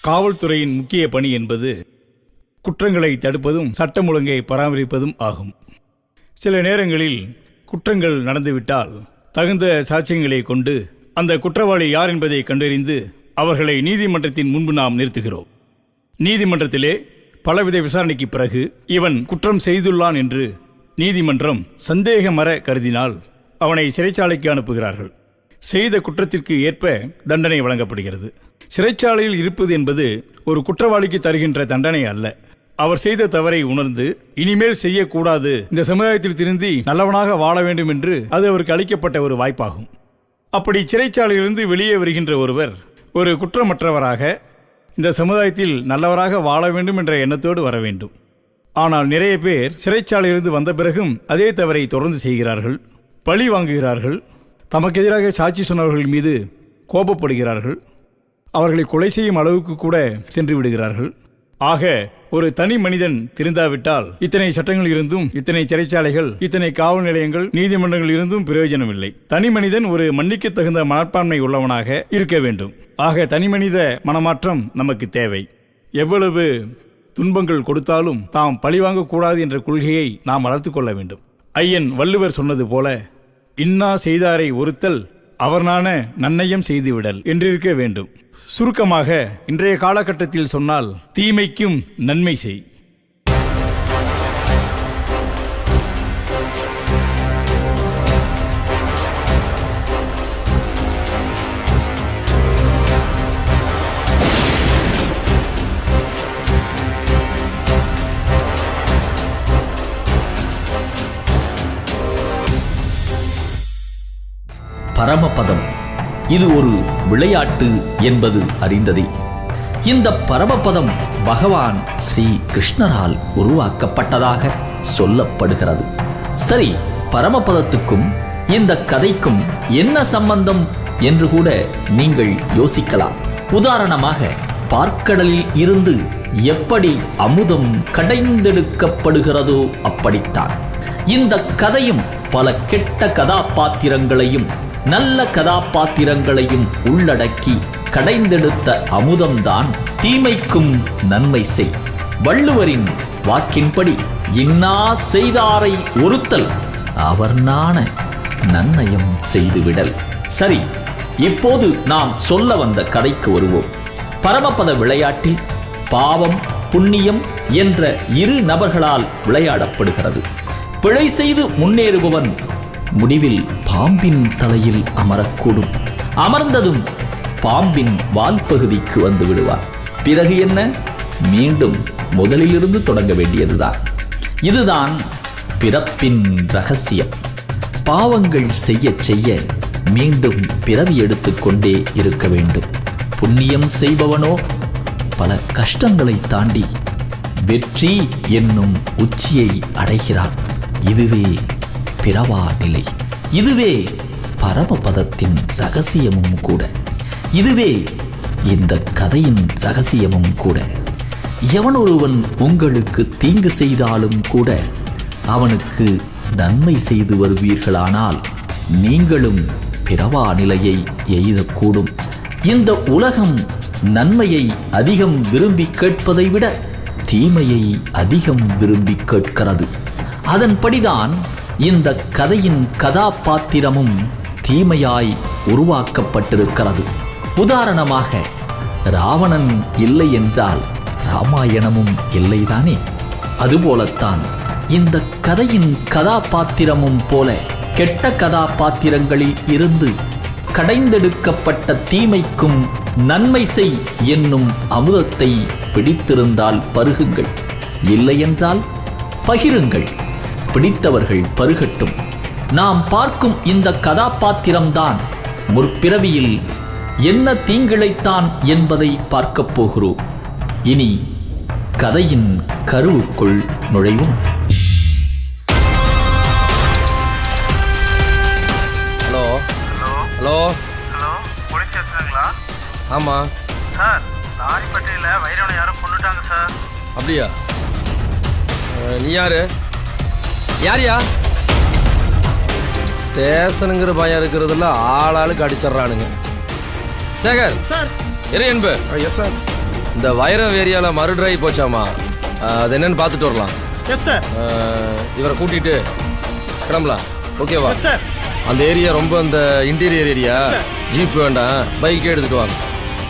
காவல்துறையின் முக்கிய பணி என்பது குற்றங்களை தடுப்பதும் சட்டம் ஒழுங்கை பராமரிப்பதும் ஆகும். சில நேரங்களில் குற்றங்கள் நடந்துவிட்டால் தகுந்த சாட்சியங்களை கொண்டு அந்த குற்றவாளி யார் என்பதை கண்டறிந்து அவர்களை நீதிமன்றத்தின் முன்பு நாம் நிறுத்துகிறோம். நீதிமன்றத்திலே பலவித விசாரணைக்கு பிறகு இவன் குற்றம் செய்துள்ளான் என்று நீதிமன்றம் சந்தேகமற கருதினால் அவனை சிறைச்சாலைக்கு அனுப்புகிறார்கள். செய்த குற்றத்திற்கு ஏற்ப தண்டனை வழங்கப்படுகிறது. சிறைச்சாலையில் இருப்பது என்பது ஒரு குற்றவாளிக்கு தருகின்ற தண்டனை அல்ல. அவர் செய்த தவறை உணர்ந்து இனிமேல் செய்யக்கூடாது, இந்த சமுதாயத்தில் திருந்தி நல்லவனாக வாழ வேண்டும் என்று அது அவருக்கு அளிக்கப்பட்ட ஒரு வாய்ப்பாகும். அப்படி சிறைச்சாலையிலிருந்து வெளியே வருகின்ற ஒருவர் ஒரு குற்றமற்றவராக இந்த சமுதாயத்தில் நல்லவராக வாழ வேண்டும் என்ற எண்ணத்தோடு வர வேண்டும். ஆனால் நிறைய பேர் சிறைச்சாலையிலிருந்து வந்த பிறகும் அதே தவறை தொடர்ந்து செய்கிறார்கள், பழி வாங்குகிறார்கள், தமக்கு எதிராக சாட்சி சொன்னவர்கள் மீது கோபப்படுகிறார்கள், அவர்களை கொலை செய்யும் அளவுக்கு கூட சென்று விடுகிறார்கள். ஆக ஒரு தனி மனிதன் திருந்தாவிட்டால் இத்தனை சட்டங்கள் இருந்தும், இத்தனை சிறைச்சாலைகள், இத்தனை காவல் நிலையங்கள், நீதிமன்றங்கள் இருந்தும் பிரயோஜனம் இல்லை. தனி மனிதன் ஒரு மன்னிக்க தகுந்த மனப்பான்மை உள்ளவனாக இருக்க வேண்டும். ஆக தனி மனித மனமாற்றம் நமக்கு தேவை. எவ்வளவு துன்பங்கள் கொடுத்தாலும் தாம் பழிவாங்கக்கூடாது என்ற கொள்கையை நாம் வளர்த்து கொள்ள வேண்டும். ஐயன் வள்ளுவர் சொன்னது போல, இன்னா செய்தாரை ஒருத்தல் அவர்னான நன்னயம் செய்துவிடல் என்றிருக்க வேண்டும். சுருக்கமாக இன்றைய காலகட்டத்தில் சொன்னால் தீமைக்கும் நன்மை செய். பரமபதம் இது ஒரு விளையாட்டு என்பது அறிந்ததே. இந்த பரமபதம் பகவான் ஸ்ரீ கிருஷ்ணரால் உருவாக்கப்பட்டதாக சொல்லப்படுகிறது. சரி, பரமபதத்துக்கும் இந்த கதைக்கும் என்ன சம்பந்தம் என்று கூட நீங்கள் யோசிக்கலாம். உதாரணமாக, பார்க்கடலில் இருந்து எப்படி அமுதம் கடைந்தெடுக்கப்படுகிறதோ அப்படித்தான் இந்த கதையும் பல கெட்ட கதாபாத்திரங்களையும் நல்ல கதாபாத்திரங்களையும் உள்ளடக்கி கடைந்தெடுத்த அமுதம்தான் தீமைக்கும் நன்மை செய். வள்ளுவரின் வாக்கின்படி, இன்னா செய்தாரை ஒருத்தல் அவர்னான நன்னயம் செய்துவிடல். சரி, இப்போது நாம் சொல்ல வந்த கதைக்கு வருவோம். பரமபத விளையாட்டில் பாவம் புண்ணியம் என்ற இரு நபர்களால் விளையாடப்படுகிறது. பிழை செய்து முன்னேறுபவன் முடிவில் பாம்பின் தலையில் அமரக்கூடும். அமர்ந்ததும் பாம்பின் வால் பகுதிக்கு வந்து விடுவார். பிறகு என்ன? மீண்டும் முதலிலிருந்து தொடங்க வேண்டியதுதான். இதுதான் பிறப்பின் ரகசியம். பாவங்கள் செய்ய செய்ய மீண்டும் பிறவி எடுத்துக்கொண்டே இருக்க வேண்டும். புண்ணியம் செய்பவனோ பல கஷ்டங்களை தாண்டி வெற்றி என்னும் உச்சியை அடைகிறான். இதுவே பிறவா நிலை. இதுவே பரமபதத்தின் ரகசியமும் கூட. இதுவே இந்த கதையின் ரகசியமும் கூட. எவனொருவன் உங்களுக்கு தீங்கு செய்தாலும் கூட அவனுக்கு நன்மை செய்து வருவீர்களானால் நீங்களும் பிறவா நிலையை எய்தக்கூடும். இந்த உலகம் நன்மையை அதிகம் விரும்பி கேட்பதை விட தீமையை அதிகம் விரும்பி கேட்கிறது. அதன்படிதான் இந்த கதையின் கதாபாத்திரமும் தீமையாய் உருவாக்கப்பட்டிருக்கிறது. உதாரணமாக, ராவணன் இல்லை என்றால் ராமாயணமும் இல்லைதானே? அதுபோலத்தான் இந்த கதையின் கதாபாத்திரமும் போல கெட்ட கதாபாத்திரங்களில் இருந்து கடைந்தெடுக்கப்பட்ட தீமைக்கும் நன்மை செய் என்னும் அமுதத்தை பிடித்திருந்தால் பருகுங்கள், இல்லையென்றால் பகிருங்கள். பிடித்தவர்கள் பருகட்டும். நாம் பார்க்கும் இந்த கதாபாத்திரம்தான் முற்பிறவியில் என்ன தீங்கிழைத்தான் என்பதை பார்க்கப் போகிறோம். இனி கதையின் கருவுக்குள் நுழைவோம். ஹலோ ஹலோ ஹலோ, போலீஸ் ஸ்டேஷனுங்களா? ஆமாம் சார், லாரிப்பட்டியில் வைரவனை யாரும் கொண்டுட்டாங்க சார். அப்படியா? நீ யாரு? யாரியா? ஸ்டேஷனுங்கிற பயம் இருக்கிறதுல ஆளாளுக்கு அடிச்சிட்றானுங்க. சேகர் சார். இரு என்பு. Yes sir. இந்த வைரம் ஏரியாவில் மறுடிராய் போச்சாமா, அது என்னன்னு பார்த்துட்டு வரலாம். Yes sir. இவரை கூட்டிட்டு கிளம்பலாம். ஓகேவா? Yes sir. அந்த ஏரியா ரொம்ப அந்த இன்டீரியர் ஏரியா, ஜீப் வேண்டாம், பைக்கே எடுத்துட்டு வாங்க.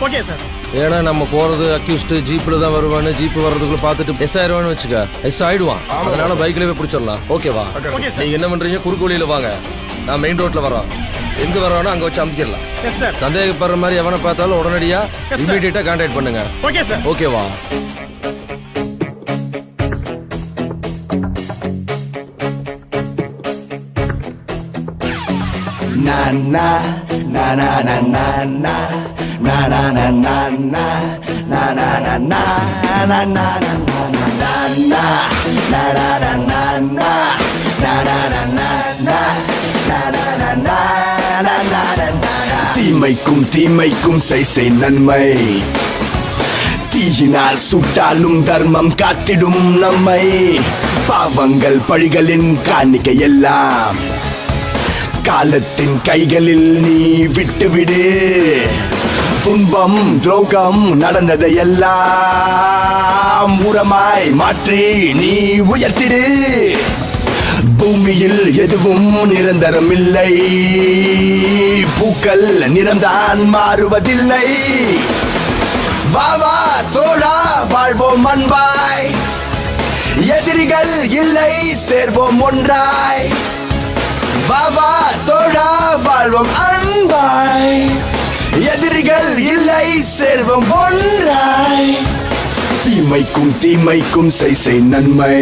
Okay sir. ஏன்னா நம்ம போறது அக்யூஸ்ட் ஜீப்பில் தான் வருவான்னு, ஜீப் வர்றதுக்குள்ள பார்த்துட்டு எஸ் ஆயிடுவான்னு வச்சுக்க, எஸ் ஆயிடுவான். அதனால பைக்லயே பிடிச்சிடலாம். ஓகேவா? நீங்க என்ன பண்றீங்க, குறுக்கு வழியில வாங்க, நான் மெயின் ரோட்ல வரோம். எங்க வரோன்னா அங்க வச்சு அமுக்கிடலாம். Yes sir. சந்தேகப்படுற மாதிரி எவனை பார்த்தாலும் உடனடியா இமீடியட்டா கான்டாக்ட் பண்ணுங்க. Okay sir. ஓகேவா? na na na na na na na na na na na na na na na na na na na தீமைக்கும் தீமைக்கும் செய் நன்மை, தீயினால் சுட்டாலும் தர்மம் காத்திடும் நம்மை. பாவங்கள் பழிகளின் காணிக்கை எல்லாம் காலத்தின் கைகளில் நீ விட்டுவிடு. துன்பம் துரோகம் நடந்ததையெல்லாம் உரமாய் மாற்றி நீ உயர்த்திடு. பூமியில் எதுவும் நிரந்தரமில்லை, பூக்கள் நிறம்தான் மாறுவதில்லை. வா வா தோழா வாழ்வோம் அன்பாய், எதிரிகள் இல்லை சேர்வோம் ஒன்றாய். வா வா தோழா வாழ்வோம் அன்பாய், எதிரிகள் இல்லை சேர்வோம் ஒன்றாய். தீமைக்கும் தீமைக்கும் செய் நன்மை,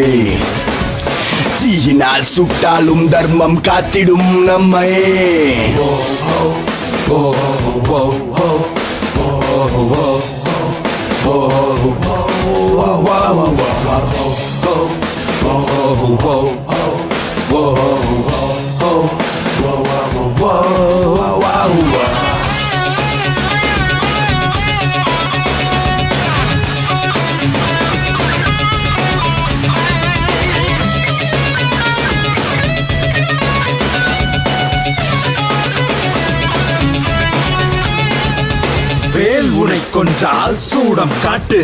தீயினால் சுட்டாலும் தர்மம் காத்திடும் நம்மை. வேல் உனை கொன்றால் சூடம் காட்டு,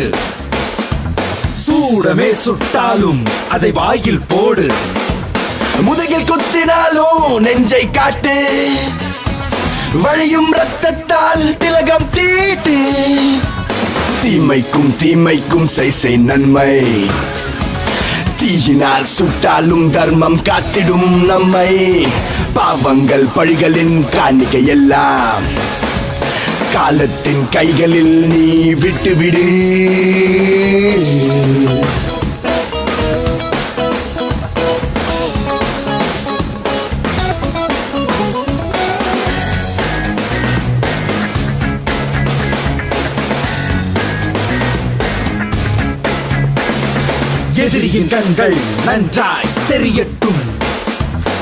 சூடமே சுட்டாலும் அதை வாயில் போடு. முதுகில் குத்தினாலும் நெஞ்சை காட்டு, வழியும் ரத்தத்தால் திலகம் தீட்டு. தீமைக்கும் தீமைக்கும் செய் நன்மை, தீயினால் சுட்டாலும் தர்மம் காத்திடும் நம்மை. பாவங்கள் பழிகளின் காணிக்கை எல்லாம் காலத்தின் கைகளில் நீ விட்டுவிடு. எதிரியின் கண்கள் நன்றாய் தெரியட்டும்,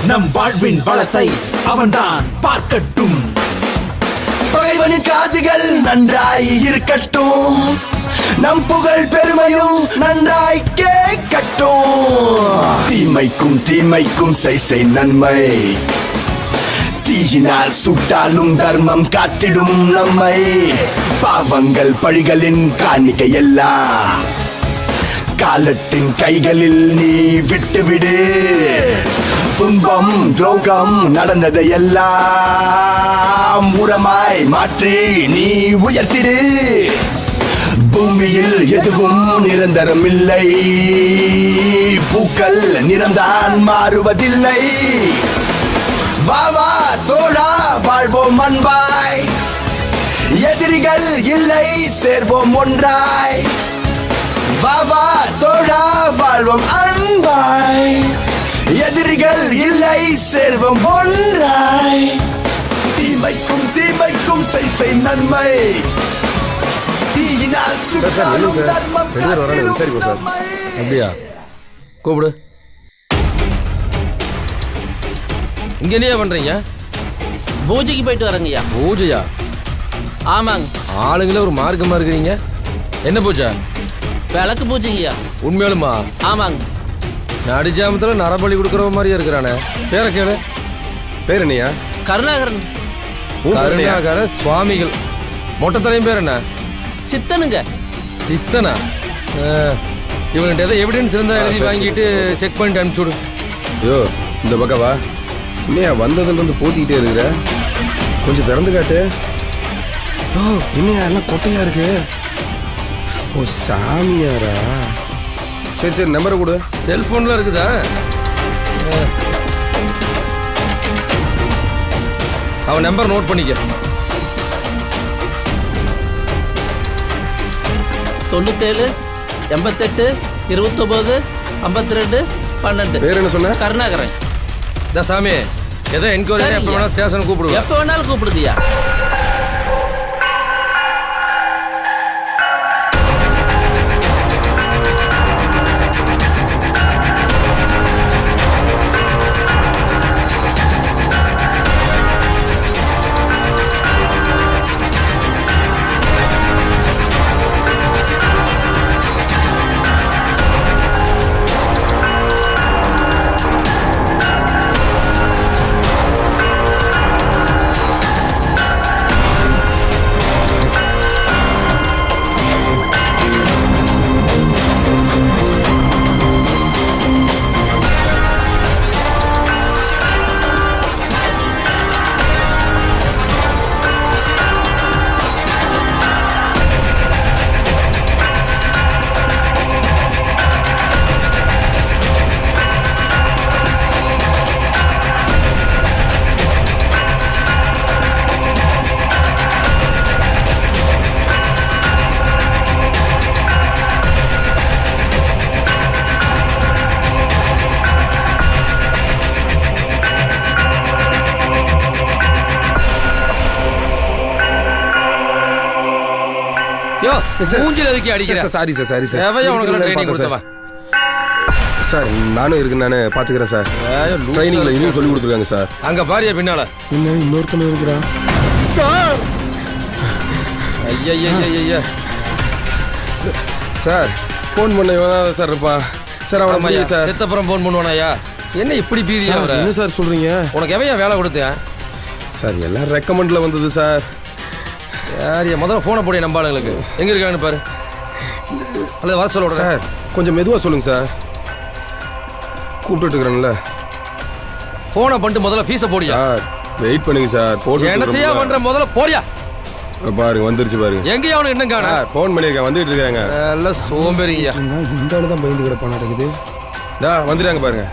நம் வாழ்வின் வளத்தை அவன்தான் பார்க்கட்டும். பகைவனின் காதுகள் நன்றாய் இருக்கட்டும், நம் புகழ் பெருமையும் நன்றாய் கேட்கட்டும். தீமைக்கும் தீமைக்கும் செய் நன்மை, தீயினால் சுட்டாலும் தர்மம் காத்திடும் நம்மை. பாவங்கள் பழிகளின் காணிக்கை எல்லாம் காலத்தின் கைகளில் நீ விட்டுவிடு. துன்பம் துரோகம் நடந்ததையெல்லாம் உரமாய் மாற்றி நீ உயர்த்திடு. பூமியில் எதுவும் நிரந்தரமில்லை, பூக்கள் நிறம்தான் மாறுவதில்லை. வா வா தோழா வாழ்வோம் அன்பாய், எதிரிகள் இல்லை சேர்வோம் ஒன்றாய். வா வா தோழா வாழ்வோம் அன்பாய், எதிரிகள் இல்லை சேர்வோம் ஒன்றாய். தீமைக்கும் தீமைக்கும் செய் நன்மை, தீயினால் சுட்டாலும் தர்மம் காத்திடும் நம்மை. அப்படியா? கூப்பிடு. இங்க என்னையா பண்றீங்க? பூஜைக்கு போயிட்டு வரேங்கய்யா. பூஜையா? ஆமாங்க. ஆளுங்களே ஒரு மார்க்கமா இருக்கிறீங்க. என்ன பூஜை? விளக்கு பூஜைங்கய்யா. உண்மையாலுமா? ஆமாங்க. நடிஜாமத்துல நரபலி கொடுக்குற மாதிரியா இருக்கிறானே. பேரை கேளு. பேர் என்னையா? கருணாகரன். கருணாகர சுவாமிகள். மொட்டை தலையும் பேர் என்ன? சித்தனுங்க. சித்தனா இவன்கிட்ட ஏதோ எவிடன்ஸ் இருந்தா எழுதி வாங்கிட்டு செக் பண்ணிட்டு அனுப்பிச்சு விடு. ஐயோ இந்த பக்கம் வா. இன்னையா வந்ததுலேருந்து போத்திக்கிட்டே இருக்கிற, கொஞ்சம் திறந்து காட்டு. ஓ இன்னையா எல்லாம் கொட்டையா இருக்கு. ஓ சாமியாரா. சரி சரி நம்பரை கொடு. செல்போன்ல இருக்குதா? அவன் நம்பர் நோட் பண்ணிக்க. 97 88 29 52 12. பேர் என்ன சொன்ன? கருணாகரன். இந்த சாமி ஏதோ என்கொயரி சரிங்க. எப்போ வேணா ஸ்டேஷன் கூப்பிடுவேன். எப்போ வேணாலும் கூப்பிடுதியா? யோ மூஞ்சில அதுக்கு அடிக்கிறேன். Sorry sir sorry sir. தேவையா உனக்கு ட்ரைனிங் கொடுத்தவா? சார் நானும் இருக்கேன், நான் பார்த்துக்கிறேன் சார். ட்ரைனிங்கில் இன்னும் சொல்லி கொடுத்துருக்காங்க சார். அங்க பாரியா பின்னால இன்னும் இன்னொருத்தன இருக்கிறான் சார். ஐயா சார் ஃபோன் பண்ண இவன் சார் இருப்பான் சார். அவனை மையா சார் செத்தப்புறம் ஃபோன் பண்ணுவானாயா? என்ன இப்படி பீதியா வர? என்ன சார் சொல்கிறீங்க? உனக்கு எவையா வேலை கொடுத்தேன்? சார் எல்லாம் ரெக்கமெண்டில் வந்தது சார். யாரியா முதல்ல ஃபோனை போடிய நம்பாளுங்களுக்கு எங்க இருக்காங்கன்னு பாரு. அல்லது வர சொல்ல சார் கொஞ்சம் மெதுவாக சொல்லுங்கள் சார். கூப்பிட்டு இருக்கிறேன்ல. ஃபோனை பண்ணிட்டு முதல்ல ஃபீஸை போடியா. சார் வெயிட் பண்ணுங்க சார். போட்டு என்னத்தையா பண்ற முதல்ல போடியா. பாருங்க வந்துருச்சு பாருங்க. எங்கேயா அவனுக்கு என்ன காண? ஃபோன் பண்ணியிருக்கேன், வந்துட்டு இருக்காங்க. எல்லாம் சோம்பேறிங்கய்யா. இந்த ஆளு தான் பயந்து கிடப்பா நடக்குது. வந்துடுறாங்க பாருங்க.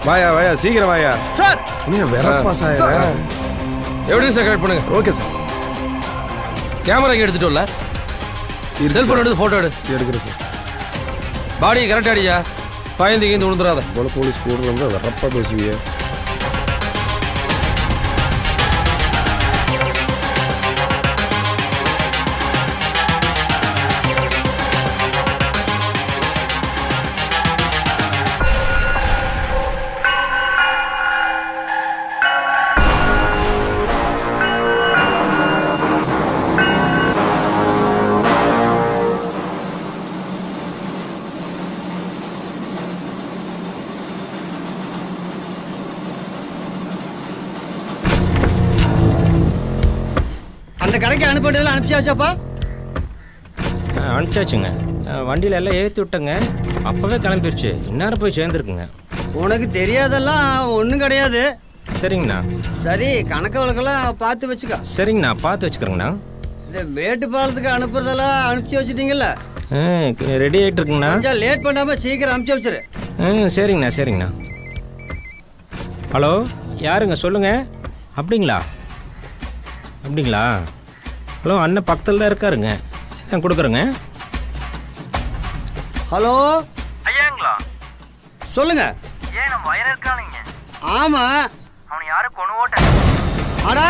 வாயா வாயா சீக்கிரம் வாயா சார். என்ன வேற பாஸ் ஆயா? எப்படி சார் கரெக்ட் பண்ணுங்க. Okay sir. கேமரா இங்கே எடுத்துட்டோம்ல, செல்ஃபோன் எடுத்து ஃபோட்டோ எடுக்கிறேன் சார். பாடி கரெக்டாக அடியா, பயந்து கீந்து விழுந்துடாத. போல போலீஸ் கூட வந்து வரப்பா பேசுவிய. அந்த கடைக்கு அனுப்பிட்டதெல்லாம் அனுப்பிச்சாச்சாப்பா? அனுப்பிச்சாச்சுங்க. வண்டியில் எல்லாம் ஏற்றி விட்டங்க, அப்போவே கிளம்பிடுச்சு. இந்நேரம் போய் சேர்ந்துருக்குங்க. உனக்கு தெரியாதெல்லாம் ஒன்றும் கிடையாது. சரிங்கண்ணா. சரி கணக்கு வழக்கெல்லாம் பார்த்து வச்சுக்க. சரிங்கண்ணா பார்த்து வச்சுக்கிறேங்கண்ணா. இந்த மேட்டுப்பாலத்துக்கு அனுப்புறதெல்லாம் அனுப்பிச்சி வச்சுட்டீங்கல்ல? ரெடி ஆகிட்டு இருக்குங்கண்ணா. கொஞ்சம் லேட் பண்ணாமல் சீக்கிரம் அனுப்பிச்சி வச்சிரு. சரிங்கண்ணா சரிங்கண்ணா. ஹலோ யாருங்க சொல்லுங்கள். அப்படிங்களா அப்படிங்களா ஹலோ அண்ணன் பக்கத்தில் தான் இருக்காருங்க, நான் கொடுக்குறேங்க. ஹலோ ஐயாங்களா? சொல்லுங்க. ஏன் நம்ம வயல இருக்கானுங்க? ஆமாம். அவனை யாரும் கொண்டு ஓட்டேன். ஆடா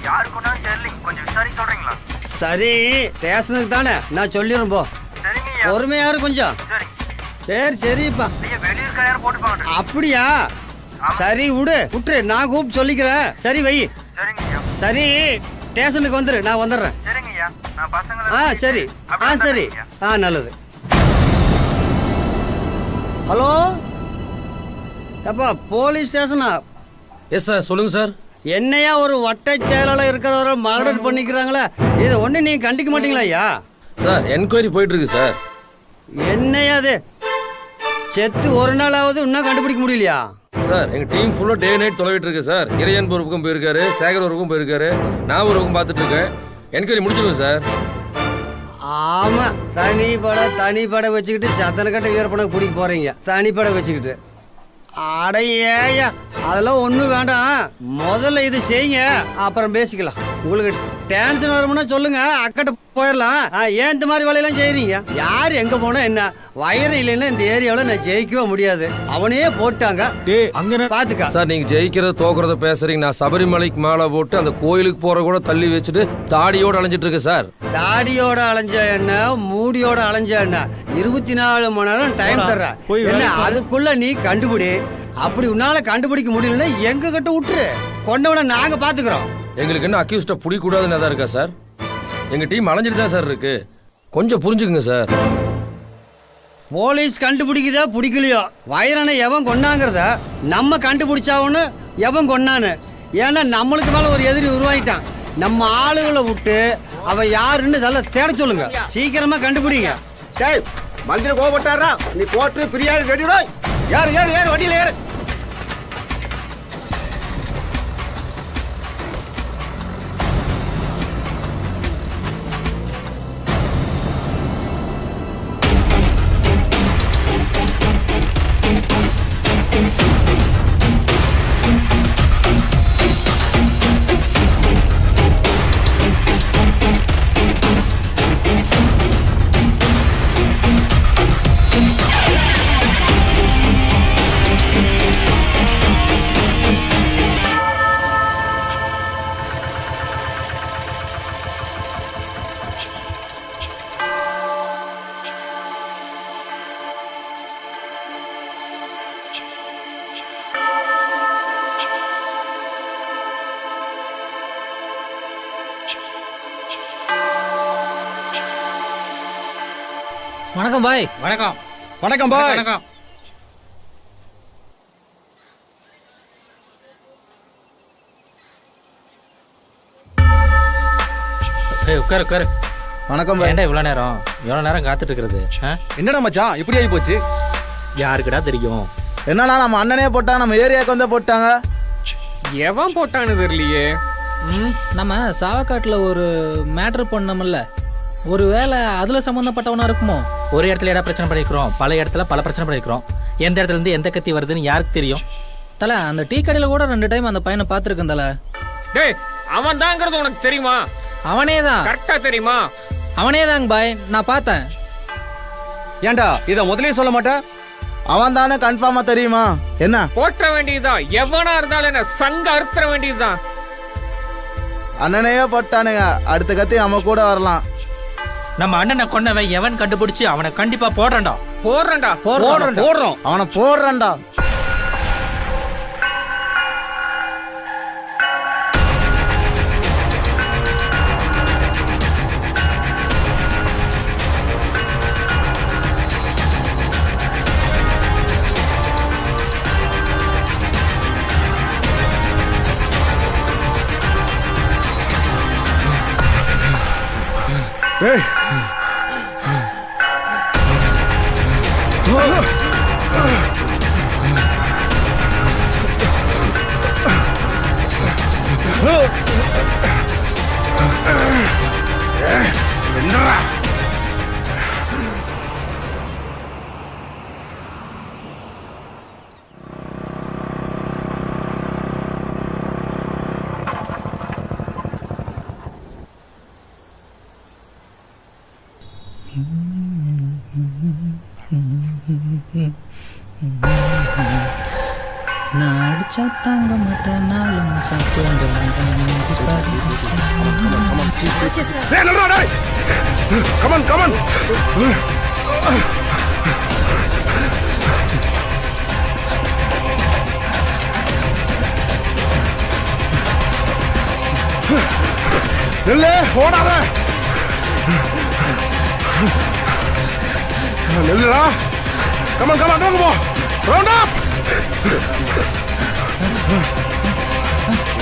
யாரு கொண்டாலும் தெரியலிங்க, கொஞ்சம் விசாரிக்க சொல்றீங்களா? சரி ஸ்டேஷனுக்கு தானே, நான் சொல்லிடுறேன் போ. சரிங்க. பொறுமையாரு கொஞ்சம். சரி சரிப்பா. வெளியூர் யாரும் போட்டுப்பாங்க. அப்படியா? சரி விட்டுரு, நான் கூப்பிட்டு சொல்லிக்கிறேன். சரி வை. சரிங்கய்யா. சரி ஸ்டேஷனுக்கு வந்துரு, நான் வந்துடுறேன். சரிங்கய்யா. நான் பசங்களை சரி சரி நல்லது. ஹலோ அப்பா போலீஸ் ஸ்டேஷனா? எஸ் சார் சொல்லுங்க சார். என்னையா ஒரு வட்ட செயலாளர் இருக்கிறவரை மர்டர் பண்ணிக்கிறாங்களா? இதை ஒன்று நீங்கள் கண்டிக்க மாட்டீங்களா ஐயா? சார் என்கொயரி போயிட்டு இருக்கு சார். என்னையா அது செத்து ஒரு நாளாவது இன்னும் கண்டுபிடிக்க முடியலையா? சார் எங்க டீம் ஃபுல்லா டே நைட் தொலைவிட்டு இருக்கு சார். இறையன் ஒரு பக்கம் போயிருக்காரு, சேகர் ஒரு பக்கம் போயிருக்காரு, நான் ஒரு பக்கம் பார்த்துட்டு இருக்கேன். என்கொயரி முடிச்சிருவேன் சார். ஆமா, தனிப்பட வச்சுக்கிட்டு சத்தனை கட்ட வீரப்பணம் பிடிக்க போறீங்க. தனிப்பட வச்சுக்கிட்டு அடையா அதெல்லாம் ஒன்றும் வேண்டாம். முதல்ல இது செய்யுங்க, அப்புறம் பேசிக்கலாம். உங்களுக்கு டென்ஷன் வரும்னா சொல்லுங்க, அக்கட்ட போயிடலாம். ஏன் இந்த மாதிரி வேலையெல்லாம் செய்யறீங்க? யார் எங்க போனா என்ன? வயரம் இல்லைன்னா இந்த ஏரியாவில் நான் ஜெயிக்கவே முடியாது. அவனே போட்டாங்க பாத்துக்கா. சார் நீங்க ஜெயிக்கிறத தோக்குறத பேசுறீங்க. நான் சபரிமலைக்கு மாலை போட்டு அந்த கோயிலுக்கு போற கூட தள்ளி வச்சுட்டு தாடியோட அலைஞ்சிட்டு இருக்கேன் சார். தாடியோட அலைஞ்ச என்ன, மூடியோட அலைஞ்ச என்ன, 24 மணி நேரம் டைம் தர்றேன். என்ன அதுக்குள்ள நீ கண்டுபிடி. அப்படி உன்னால கண்டுபிடிக்க முடியலன்னா எங்க கிட்ட விட்டுரு, கொண்டவனை நாங்க பாத்துக்கிறோம். எங்களுக்கு என்ன அக்யூஸ்ட பிடிக்கூடாதுன்னு தான் இருக்கா சார்? எங்க டீம் அலைஞ்சிட்டு தான் சார் இருக்கு. கொஞ்சம் புரிஞ்சுக்குங்க சார். போலீஸ் கண்டுபிடிக்குதா பிடிக்கலையோ, வைரனை எவன் கொண்டாங்கிறத நம்ம கண்டுபிடிச்சாவன்னு எவன் கொண்டான்னு. ஏன்னா நம்மளுக்கு மேல ஒரு எதிரி உருவாயிட்டான். நம்ம ஆளுகளை விட்டு அவன் யாருன்னு இதெல்லாம் தேட சொல்லுங்க. சீக்கிரமா கண்டுபிடிங்க. டேய் மந்திரி கோபப்பட்டாரா? நீ கோர்ட்டு பிரியாணி ரெடி யார் யார் யார் வண்டியில் ஏறு. வணக்கம் பாய். வணக்கம். வணக்கம் பாய். வணக்கம். உட்காரு உட்காரு. வணக்கம் ஏன்டா இவ்வளோ நேரம் காத்துட்டு இருக்கிறது? என்னடா மச்சான் இப்படி ஆகி போச்சு? யாருக்குடா தெரியும்? என்னன்னா நம்ம அண்ணனே போட்டா, நம்ம ஏரியாவுக்கு வந்து போட்டாங்க. எவன் போட்டான்னு தெரியலையே. நம்ம சாவக்காட்டில் ஒரு மேட்ரு பண்ணோம்ல, ஒரு வேளை அதில் சம்மந்தப்பட்டவனா இருக்குமோ? ஒரு இடத்துல ஏடா பிரச்சனை பண்ணிக்கிறோம், பல இடத்துல பல பிரச்சனை பண்ணிக்கிறோம். எந்த இடத்துல இருந்து எந்த கத்தி வருதுன்னு யாருக்கு தெரியும்? தலை, அந்த டீ கடையில் கூட 2 டைம் அந்த பையனை பார்த்துருக்கேன் தலை. டேய், அவன் தாங்கிறது உனக்கு தெரியுமா? அவனே தான். கரெக்டா தெரியுமா? அவனே தாங்க பாய், நான் பார்த்தேன். ஏன்டா இதை முதலே சொல்ல மாட்டேன்? அவன் தானே கன்ஃபார்மா தெரியுமா? என்ன போற்ற வேண்டியதுதான். எவனா இருந்தாலும் என்ன சங்க அறுத்துற வேண்டியதுதான். அண்ணனையே போட்டானுங்க, அடுத்த கத்தி நம்ம கூட வரலாம். நம்ம அண்ணனை கொண்டவன் எவன் கண்டுபிடிச்சு அவனை கண்டிப்பா போடுறா. அவனை போடுறா. ஏய் என்னடா நான் அடிச்சா தாங்க மாட்டேன், 4 மாசம் தூங்க கமன் கமன். நெல்லே ஓடாத. நெல்லுடா. கமன் கமன் தூங்க போ. Round up.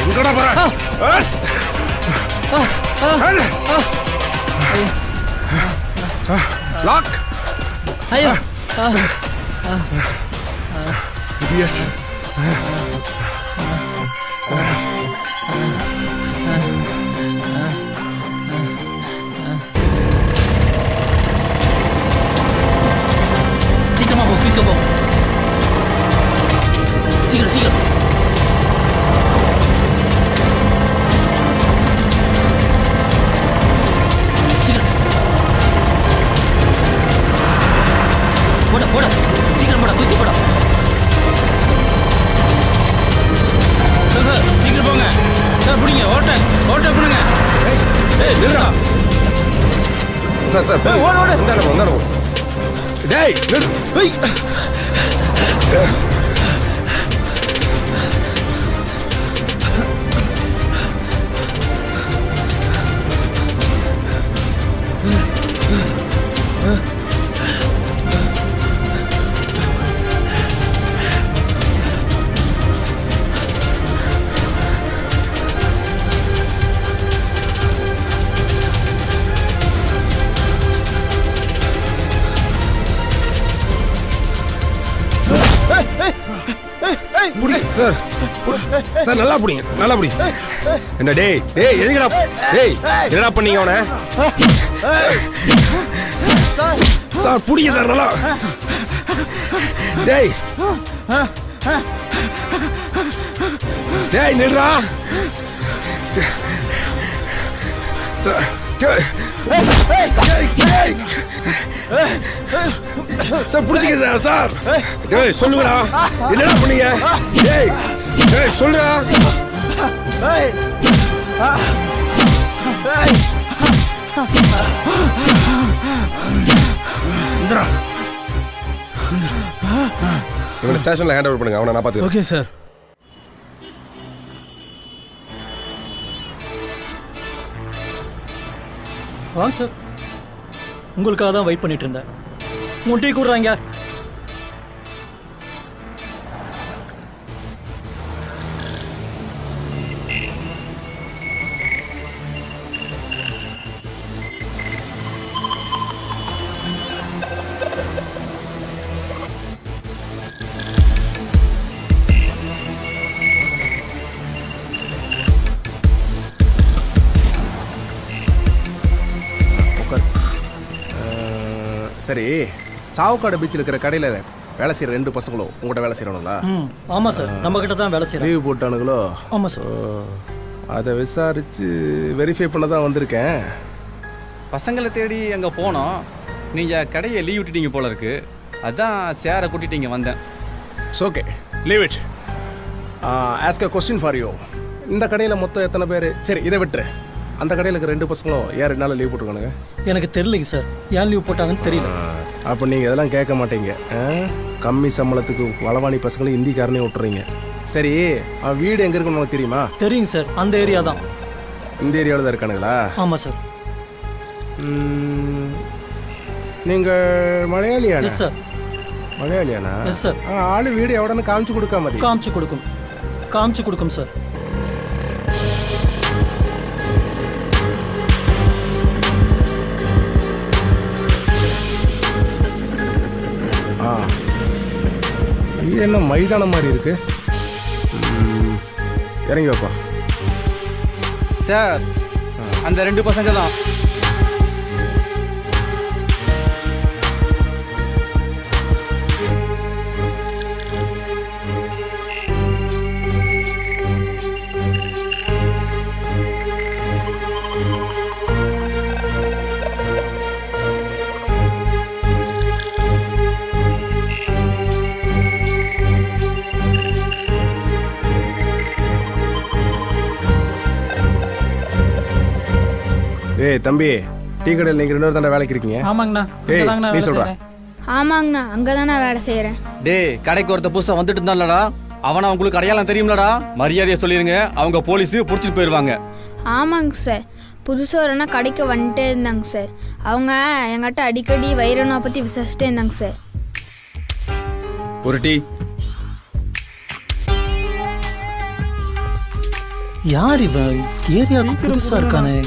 எங்கடா போற? லாக். ஐயோ சீக்கிரமா போ, குயிக்கா போ. சீக்கிரம் சீக்கிரம். சீக்கிரம் போட போட, சீக்கிரம் போட, குயிக்க போட. சார் சீக்கிரம் போங்க சார், பிடிங்க ஓட்டல் பிடிங்க. ஏய் நில்லுடா. சார் ஓடு இந்தாடா. டேய் நில்லு. ஏய். சார் சார் நல்லா புடிங்க, நல்லா புடிங்க. என்ன டேய் எதுக்குடா என்னடா பண்ணீங்க அவனை? சார் புடிங்க சார் நல்லா. டேய் நில்றா. சார் புடிச்சிக்க சார். டேய் சொல்லுங்கடா, என்னடா பண்ணீங்க? டேய் சொல்லுடா. இவனை ஸ்டேஷன்ல ஹேண்ட் ஓவர் பண்ணுங்க, அவனை நான் பார்த்துக்கிறேன். Okay sir. வாங்க சார், உங்களுக்காக தான் வெயிட் பண்ணிட்டு இருந்தேன். உங்கள் டீ கூடுறாங்க. சரி, சாவுக்காடு பீச்சில் இருக்கிற கடையில் வேலை செய்கிற 2 பசங்களும் உங்கள்கிட்ட வேலை செய்கிறானுங்களா? ஆமாம் சார், நம்ம கிட்ட தான் வேலை செய்கிறோம். லீவ் போட்டானுங்களோ? ஆமாம் சார். அதை விசாரித்து வெரிஃபை பண்ண தான் வந்திருக்கேன். பசங்களை தேடி அங்கே போனோம். நீங்கள் கடையை லீவ் விட்டுட்டீங்க போல இருக்கு. அதான் சேரை கூட்டிட்டு இங்கே வந்தேன். It's okay, leave it. Ask a question for you. இந்த கடையில் மொத்தம் எத்தனை பேர்? சரி இதை விட்டுரு. அந்த கடையில் இருக்கிற 2 பசங்களும் ஏன் 2 நாள் லீவ் போட்டுருக்கானுங்க? எனக்கு தெரியலைங்க சார், ஏன் லீவ் போட்டாங்கன்னு தெரியல. அப்போ நீங்கள் இதெல்லாம் கேட்க மாட்டீங்க. கம்மி சம்பளத்துக்கு வளவாணி பசங்களும் ஹிந்திக்காரனே விட்டுறீங்க. சரி, அவன் வீடு எங்கே இருக்குன்னு உங்களுக்கு தெரியுமா? தெரியுங்க சார், அந்த ஏரியா தான். இந்த ஏரியாவில் தான் இருக்கானுங்களா? ஆமாம் சார். நீங்கள் மலையாளியானா? Yes sir. மலையாளியானா? Yes sir. ஆளு வீடு எவ்வளோன்னு காமிச்சு கொடுக்காம? காமிச்சு கொடுக்கும் சார். இது என்ன மைதானம் மாதிரி இருக்கு? இறங்கி வைப்பா. சார் அந்த 2 பசங்க தான். ஏய் தம்பி, டீ கடையில் நீங்கள் 2 பேர் தானே வேலைக்கு இருக்கீங்க? ஆமாங்கண்ணா. நீ சொல்கிறா? ஆமாங்கண்ணா, அங்கே தான் நான் வேலை செய்கிறேன். டேய் கடைக்கு ஒருத்த புதுசாக வந்துட்டு இருந்தான்லடா, அவனை உங்களுக்கு அடையாளம் தெரியும்லடா? மரியாதையை சொல்லிடுங்க, அவங்க போலீஸு பிடிச்சிட்டு போயிடுவாங்க. ஆமாங்க சார், புதுசாக ஒரு அண்ணா கடைக்கு வந்துட்டே இருந்தாங்க சார். அவங்க என்கிட்ட அடிக்கடி வைரவனை பற்றி விசாரிச்சுட்டே இருந்தாங்க சார். ஒரு டீ. யார் இவன்? ஏரியாவுக்கு புதுசாக இருக்கானே.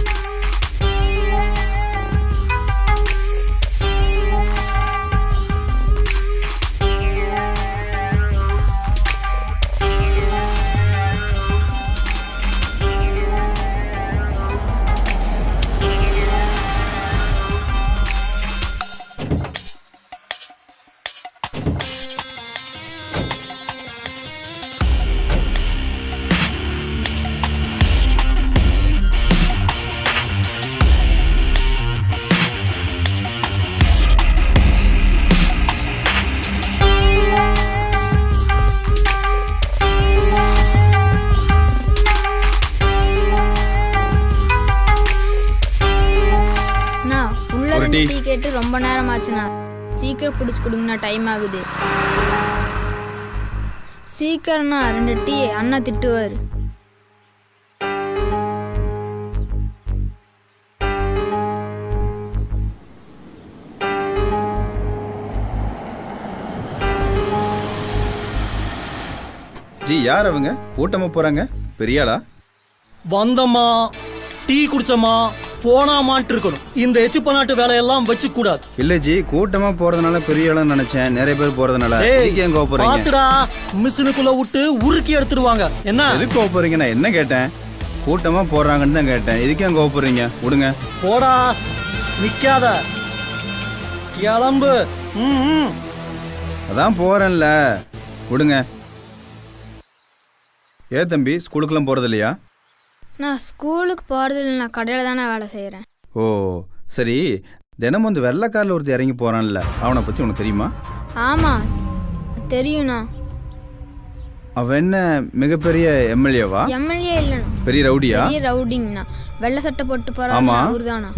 டீ கேட்டு ரொம்ப நேரம் ஆச்சுண்ணா. சீக்கிரம் பிடிச்சி கொடுங்கண்ணா, டைம் ஆகுது. சீக்கிரம்ண்ணா, 2 டீ. அண்ணா திட்டுவார். ஜி யார் அவங்க? கூட்டமா போறாங்க, பெரியாளா? வந்தம்மா, டீ குடிச்சம்மா, போனாமான்ட்டு இருக்கணும். இந்த எச்சு பண்ணாட்டு வேலையெல்லாம் வச்சு கூடாது. இல்ல ஜி, கூட்டமா போறதுனால பெரிய ஆளு நினைச்சேன். நிறைய பேர் போறதுனால. எதுக்கு ஏன் கோவப்படுறீங்க? பாத்துடா, மிஷினுக்குள்ள விட்டு உருக்கி எடுத்துருவாங்க. என்ன எதுக்கு கோவப்படுறீங்க? நான் என்ன கேட்டேன்? கூட்டமா போறாங்கன்னு தான் கேட்டேன். எதுக்கு ஏன் கோவப்படுறீங்க? விடுங்க. போடா, நிக்காத, கிளம்பு. அதான் போறேன்ல, விடுங்க. ஏ தம்பி, ஸ்கூலுக்குலாம் போறது இல்லையா? நான் ஸ்கூலுக்கு போகிறது இல்லை, நான் கடையில் தானே வேலை செய்கிறேன். ஓ சரி. தினமும் வந்து வெள்ளைக்காரில் ஒருத்தர் இறங்கி போகிறான்ல, அவனை பற்றி உனக்கு தெரியுமா? ஆமாம் தெரியுண்ணா. அவன் என்ன மிகப்பெரிய எம்எல்ஏவா? எம்எல்ஏ இல்லைண்ணா, பெரிய ரவுடியா? பெரிய ரவுடிங்கண்ணா. வெள்ளை சட்டை போட்டு போகிறான், அவரு தானா?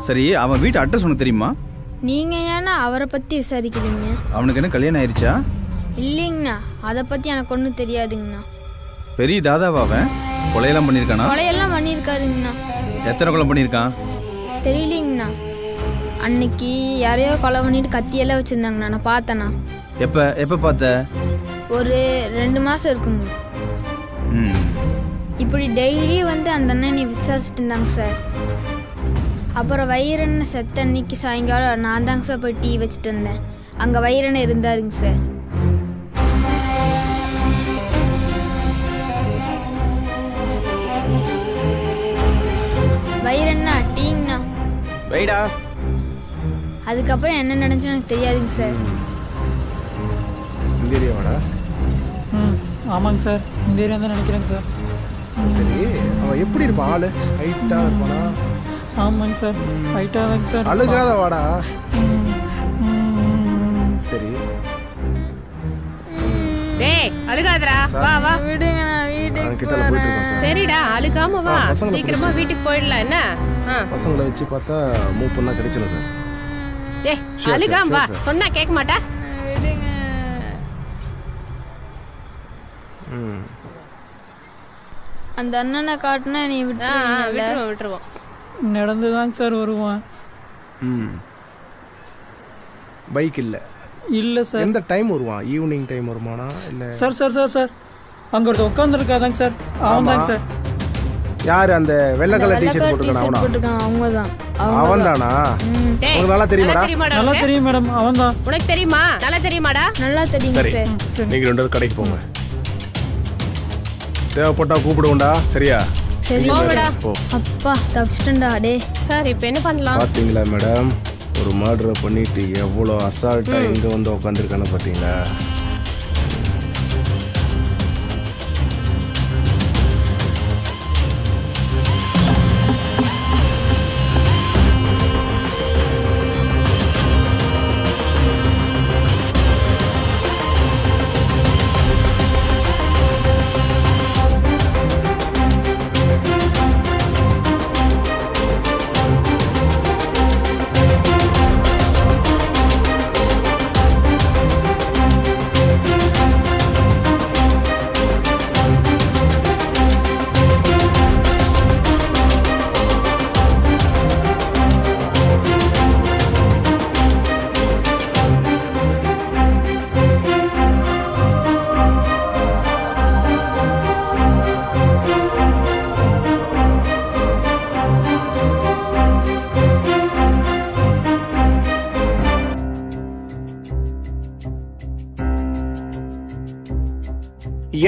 சரி, அவன் வீட்டு அட்ரஸ் உனக்கு தெரியுமா? நீங்கள் ஏன்னா அவரை பற்றி விசாரிக்கிறீங்க? அவனுக்கு என்ன கல்யாணம் ஆயிடுச்சா? இல்லைங்கண்ணா, அதை பற்றி எனக்கு ஒன்றும் தெரியாதுங்கண்ணா. பெரிய தாதாவா அவன்? கொலையெல்லாம் பண்ணியிருக்கானா? கொலையெல்லாம் பண்ணியிருக்காருங்கண்ணா. எத்தனை கொலை பண்ணியிருக்கான்? தெரியலிங்கண்ணா. அன்னைக்கு யாரையோ கொலை பண்ணிட்டு கத்தியெல்லாம் வச்சுருந்தாங்கண்ணா, நான் பார்த்தேண்ணா. எப்போ பார்த்த? ஒரு 2 மாதம் இருக்குங்க. இப்படி டெய்லி வந்து அந்த அண்ணன் விசாரிச்சுட்டு இருந்தாங்க சார். அப்புறம் வைரன்னு செத்த அன்னைக்கு சாயங்காலம் நான் தாங்க சார் போய் டீ வச்சுட்டு இருந்தேன். அங்கே வைரன்னு இருந்தாருங்க சார். வைரண்ணா, டீங்கண்ணா. வைடா. அதுக்கப்புறம் என்ன நடந்துச்சு எனக்கு தெரியாதுங்க சார். இந்த ஏரியாவாடா? ஆமாங்க சார், இந்த ஏரியா தான் நினைக்கிறேங்க சார். சரி, அவன் எப்படி இருப்பான்? ஆளு ஹைட்டா இருப்பானா? ஆமாங்க சார், ஹைட்டாக தாங்க சார். அழுகாத வாடா. சரி, டேய் அழுகாதடா, வா வா. விடுங்க, நான் வீட்டுக்கு போறேன். சரிடா, அழுகாம வா. சீக்கிரமா வீட்டுக்கு போயிடலாம். என்ன பசங்களை வச்சு பார்த்தா மூப்பன்னா கிடைச்சல சார். டேய் அழுகாம வா, சொன்னா கேட்க மாட்டா. விடுங்க. அந்த அண்ணனை காட்டினா நீ விட்டுருவோம். நடந்து தாங்க சார் வருவான். பைக் இல்லை? இல்லை சார். எந்த டைம் வருவான்? ஈவினிங் டைம் வருமானா இல்லை? சார் சார் சார் சார் அங்கே ஒருத்தர் உட்காந்துருக்காதாங்க சார், அவன் தாங்க சார். யார் அந்த வெள்ளை கலர் டிஷர்ட் போட்டுருக்கான்? அவங்க தான். அவன் தானா? உங்களுக்கு நல்லா தெரியுமாடா? நல்லா தெரியும் மேடம், அவன் தான். உனக்கு தெரியுமா? நல்லா தெரியுமாடா? நல்லா தெரியும் சார். நீங்க 2 பேரும் கடைக்கு போங்க, தேவைப்பட்டா கூப்பிடுவோம்டா. சரியா? சரி அப்பா, தப்பிச்சிட்டா. டே சார், இப்போ என்ன பண்ணலாம்? பாத்தீங்களா மேடம், ஒரு மர்டரை பண்ணிட்டு எவ்வளோ அசால்ட்டா இங்க வந்து உட்காந்துருக்கானு பாத்தீங்களா?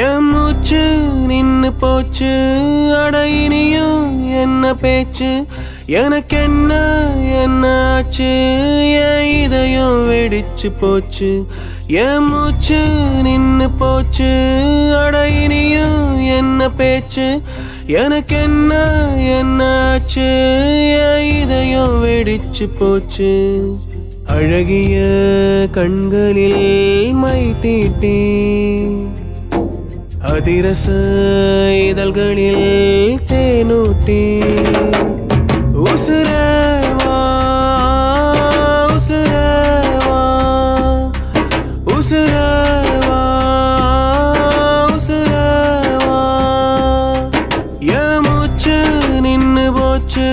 என் மூச்சு நின்னு போச்சு, அட இனியும் என்ன பேச்சு, எனக்கு என்ன என்ன ஆச்சு, என் இதயம் வெடிச்சு போச்சு. என் மூச்சு நின்னு போச்சு, அட இனியும் என்ன பேச்சு, எனக்கு என்ன என்ன ஆச்சு, என் இதயம் வெடிச்சு போச்சு. அழகிய கண்களில் மை தீட்டி, அதிரச இதழ்களில் தேனூட்டி, ஊசி உசுரவா உசுரவா உசுரவா உசுரவா என் மூச்சு நின்னு போச்சு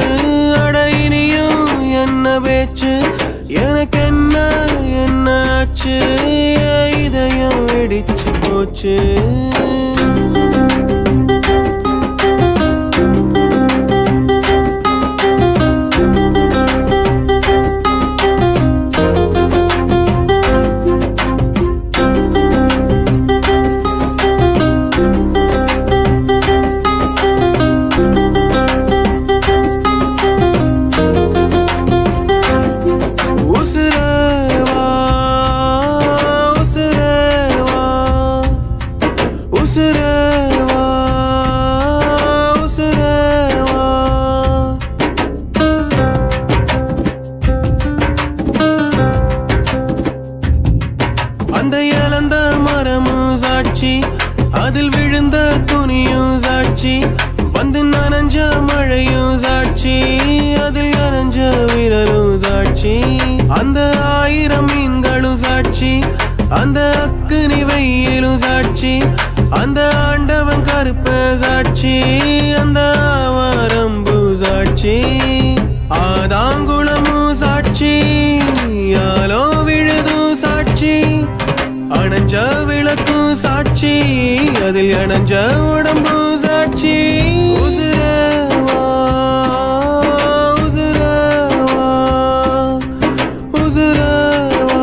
அட இனியும் என்ன பேச்சு எனக்கு என்ன என்ன ஆச்சு என் இதயம் வெடிச்சு போச்சு அந்த இழந்த மரமும் சாட்சி அதில் விழுந்த துணியும் சாட்சி வந்து நனைஞ்ச மழையும் சாட்சி அதில் நனைஞ்ச விரலும் சாட்சி அந்த 1000 மீன்களும் சாட்சி அந்த அக்கினி வெயிலும் சாட்சி அந்த ஆண்டவன் கருப்ப சாட்சி அந்த ஆவாரம்பு சாட்சி ஆதாங்குளமும் சாட்சி யாலோ விழுதும் சாட்சி அணைஞ்ச விளக்கும் சாட்சி அதில் அணைஞ்ச உடம்பு சாட்சி உசுரவா உசுரவா உசுரவா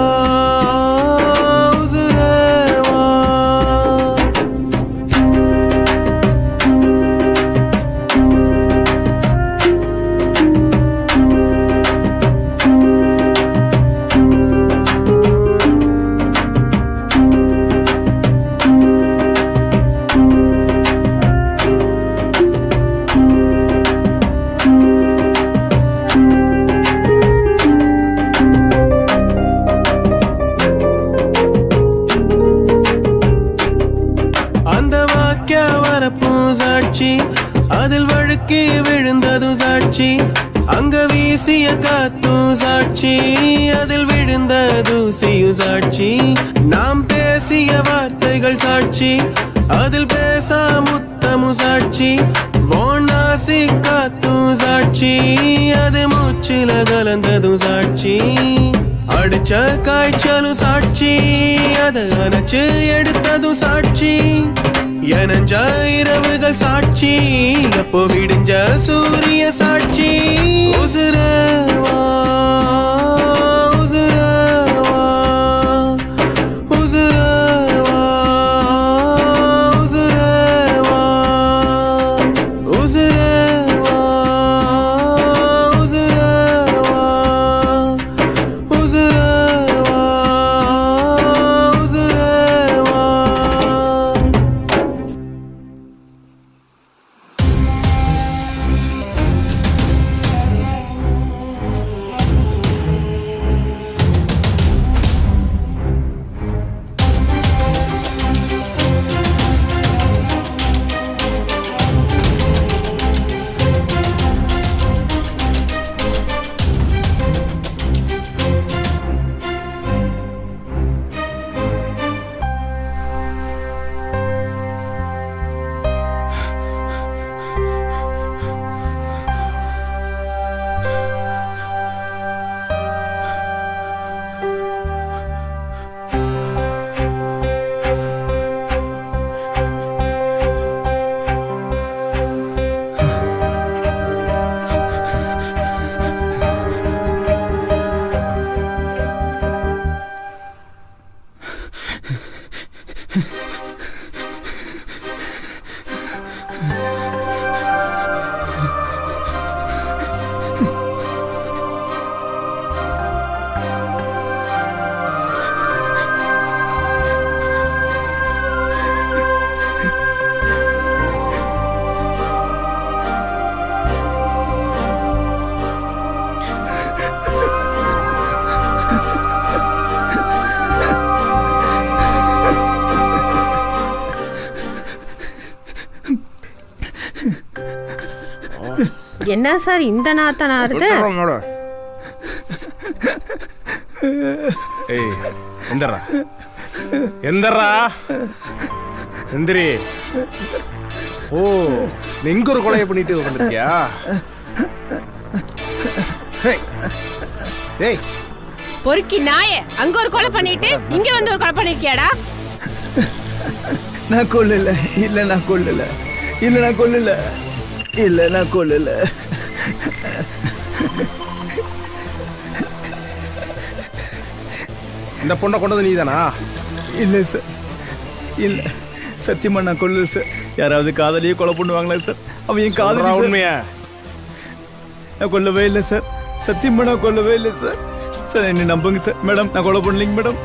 உசுரவா அந்த வாக்கிய வரப்பும் சாட்சி அதில் வழுக்கி விழுந்ததும் சாட்சி அங்க வீசிய காத்தும் சாட்சி அதில் விழுந்த தூசியும் சாட்சி நாம் பேசிய வார்த்தைகள் சாட்சி அதில் பேசா முத்தமும் சாட்சி ஓனாசி காத்தும் சாட்சி அது மூச்சில கலந்ததும் சாட்சி அடிச்ச காய்ச்சலும் சாட்சி அதை அணைச்சு எடுத்ததும் சாட்சி எனஞ்ச இரவுகள் சாட்சி அப்போ விடிஞ்ச சூரிய சாட்சி உசுரவா உசுரவா உசுரவா உசுரவா உசுரவா உசுரவா உசுரவா உசுரவா என்ன சார் இந்த நாத்தம் ஆறுது? ஏய் எந்தரா எந்தரா எந்திரி. ஓ நீ இங்க ஒரு கொலையை பண்ணிட்டு வந்திருக்கியா? ஏய் பொறுக்கி நாயே, அங்க ஒரு கொலை பண்ணிட்டு இங்க வந்து ஒரு கொலை பண்ணிருக்கியாடா? நான் கொல்லல. இல்ல நான் கொல்லல. இல்ல நான் கொல்லல. இல்ல நான் கொல்லல. இந்த பொண்ணை கொண்டது நீதானா? இல்ல சார். இல்ல சத்தியமா நான் கொல்லல சார். யாராவது காதலியே கொலை பண்ணுவாங்களா சார்? அவன் என் காதலி சார். உண்மையா? நான் கொல்லவே இல்லை சார். சத்தியமா நான் கொல்லவே இல்லை சார். சார் என்ன நம்புங்க சார். மேடம் நான் கொலை பண்ணலைங்க மேடம்.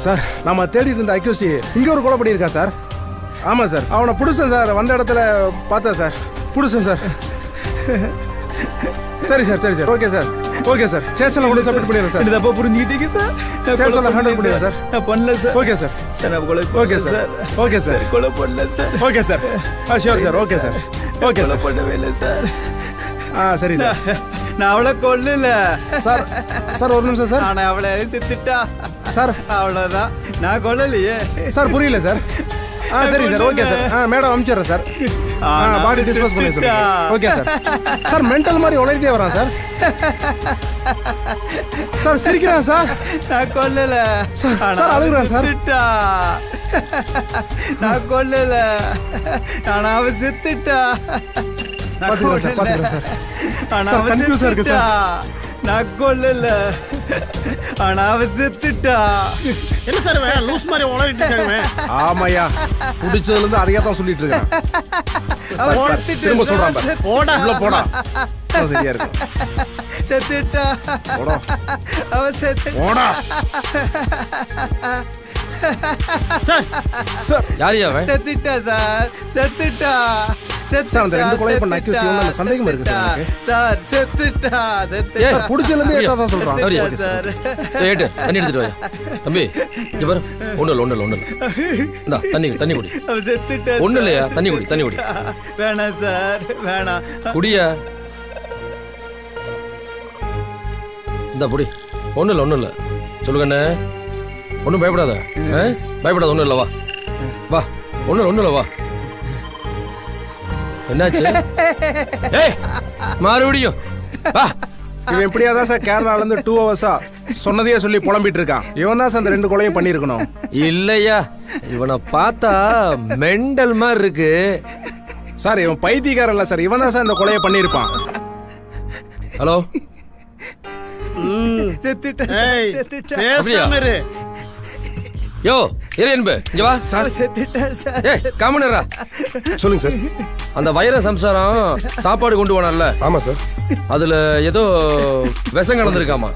சார் நம்ம தேடிட்டு இருந்த அக்யூசி இங்க ஒரு கொலை பண்ணியிருக்கா சார். ஆமா சார், அவனை பிடிச்சேன் சார். வந்த இடத்துல பார்த்தேன் சார். பிடிச்சேன் சார். சரி சார், சரி sir, okay sir, okay sir. ஸ்டேஷனில் கொண்டு சப்மிட் பண்ணிடுறேன் சார். தப்பா புரிஞ்சுக்கிட்டீங்க சார். ஸ்டேஷனில் ஹேண்டில் பண்ணிடுறேன் சார். நான் பண்ணல சார். Okay sir. சார் நான் கொலை ஓகே சார். Okay sir. கொலை பண்ணல sir. Okay sir. Sure sir. Okay sir. Okay sir. பண்ணவே இல்லை சார். சரி சார். நான் அவளை கொல்லல சார். சார் ஒரு நிமிஷம் சார். நான் அவளை செத்துட்டா சார். அவ்வளோதான். நான் கொல்லலையே சார். புரியல சார். சரி சார், ஓகே சார். மேடம் அனுப்பிச்சிடுறேன் சார். பாடி டிஸ்போஸ் பண்ணி sir. Okay sir. Sir mental மாதிரி உழைக்கிட்டே வரான் சார். சார் சிரிக்கிறான் சார். நான் கொல்லல சார். அழுகுறான் சார். நான் கொல்லல. நான் அவ செத்துட்டா. பாத்துக்கிறேன் சார், பாத்துக்கிறேன் சார். சார் கன்ஃபியூஸா இருக்கு சார். நான் கொல்லல. ஆனா அவ செத்துட்டா. என்ன சார் லூஸ் மாதிரி உளறிட்டு இருக்காங்க? ஆமாய்யா, பிடிச்சதுல இருந்து அதையே தான் சொல்லிட்டு இருக்கேன். திரும்ப சொல்றான் பாரு. போடா உள்ள போடா. சரியா இருக்கு. செத்துட்டா. போடா. அவ செத்துட்டா. போடா. சார் சார் யாரியா அவன்? செத்துட்டா சார். செத்துட்டா. சார் அந்த ரெண்டு கொலை பண்ண அக்யூஸ்ட் இவனால சந்தேகமா இருக்கு சார் எனக்கு. சார் செத்துட்டா. செத்துட்டா. சார் பிடிச்சதுல இருந்து ஏதா தான் சொல்றான். சார் ஏட்டு தண்ணி எடுத்துட்டு வா தம்பி. இங்க பாரு. ஒண்ணு இல்ல. இந்தா தண்ணி குடி. அவ செத்துட்டா. ஒண்ணு இல்லையா? தண்ணி குடி. வேணாம் சார், வேணாம். குடியா. இந்த புடி. ஒண்ணு இல்ல சொல்லுங்கண்ணே. ஒன்றும் பயப்படாத. பயப்படாத. ஒன்றும் இல்லை. வா. ஒன்றும் இல்லை. வா. என்னாச்சு? ஏய் மறுபடியும் வா. இவன் எப்படியாதான் சார் கேரளால இருந்து 2 ஹவர்ஸா சொன்னதையே சொல்லி புலம்பிட்டு இருக்கான். இவன் தான் சார் அந்த 2 கொலையும் பண்ணிருக்கணும். இல்லையா, இவனை பார்த்தா மெண்டல் மாதிரி இருக்கு சார். இவன் பைத்தியக்காரன் இல்ல சார். இவன் தான் சார் இந்த கொலையை பண்ணிருப்பான். ஹலோ. யோ இரு. இங்க வா சார். ஏய் காமனரா. சொல்லுங்க சார். அந்த வைர சம்சாரம் சாப்பாடு கொண்டு போனான்ல? ஆமா சார். அதுல ஏதோ விஷம் கலந்துருக்காமா.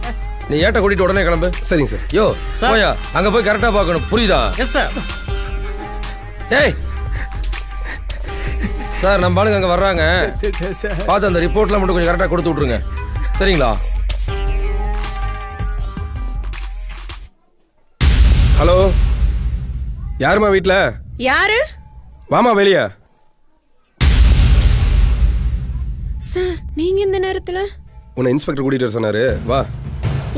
நீ ஏட்ட கூட்டிட்டு உடனே கிளம்பு. சரிங்க சார். யோ போயா, அங்க போய் கரெக்டா பார்க்கணும், புரியுதா? Yes sir. ஏய் சார், நம்ம ஆளுங்க அங்க வர்றாங்க. பார்த்து அந்த ரிப்போர்ட்லாம் மட்டும் கொஞ்சம் கரெக்டா கொடுத்து விட்டுருங்க, சரிங்களா? ஹலோ, யாருமா வீட்ல? யாரு? வாமா வெளியே. சார் நீங்க இந்த நேரத்துல? உன்னை இன்ஸ்பெக்டர் கூட்டிட்டு வர சொன்னாரு, வா.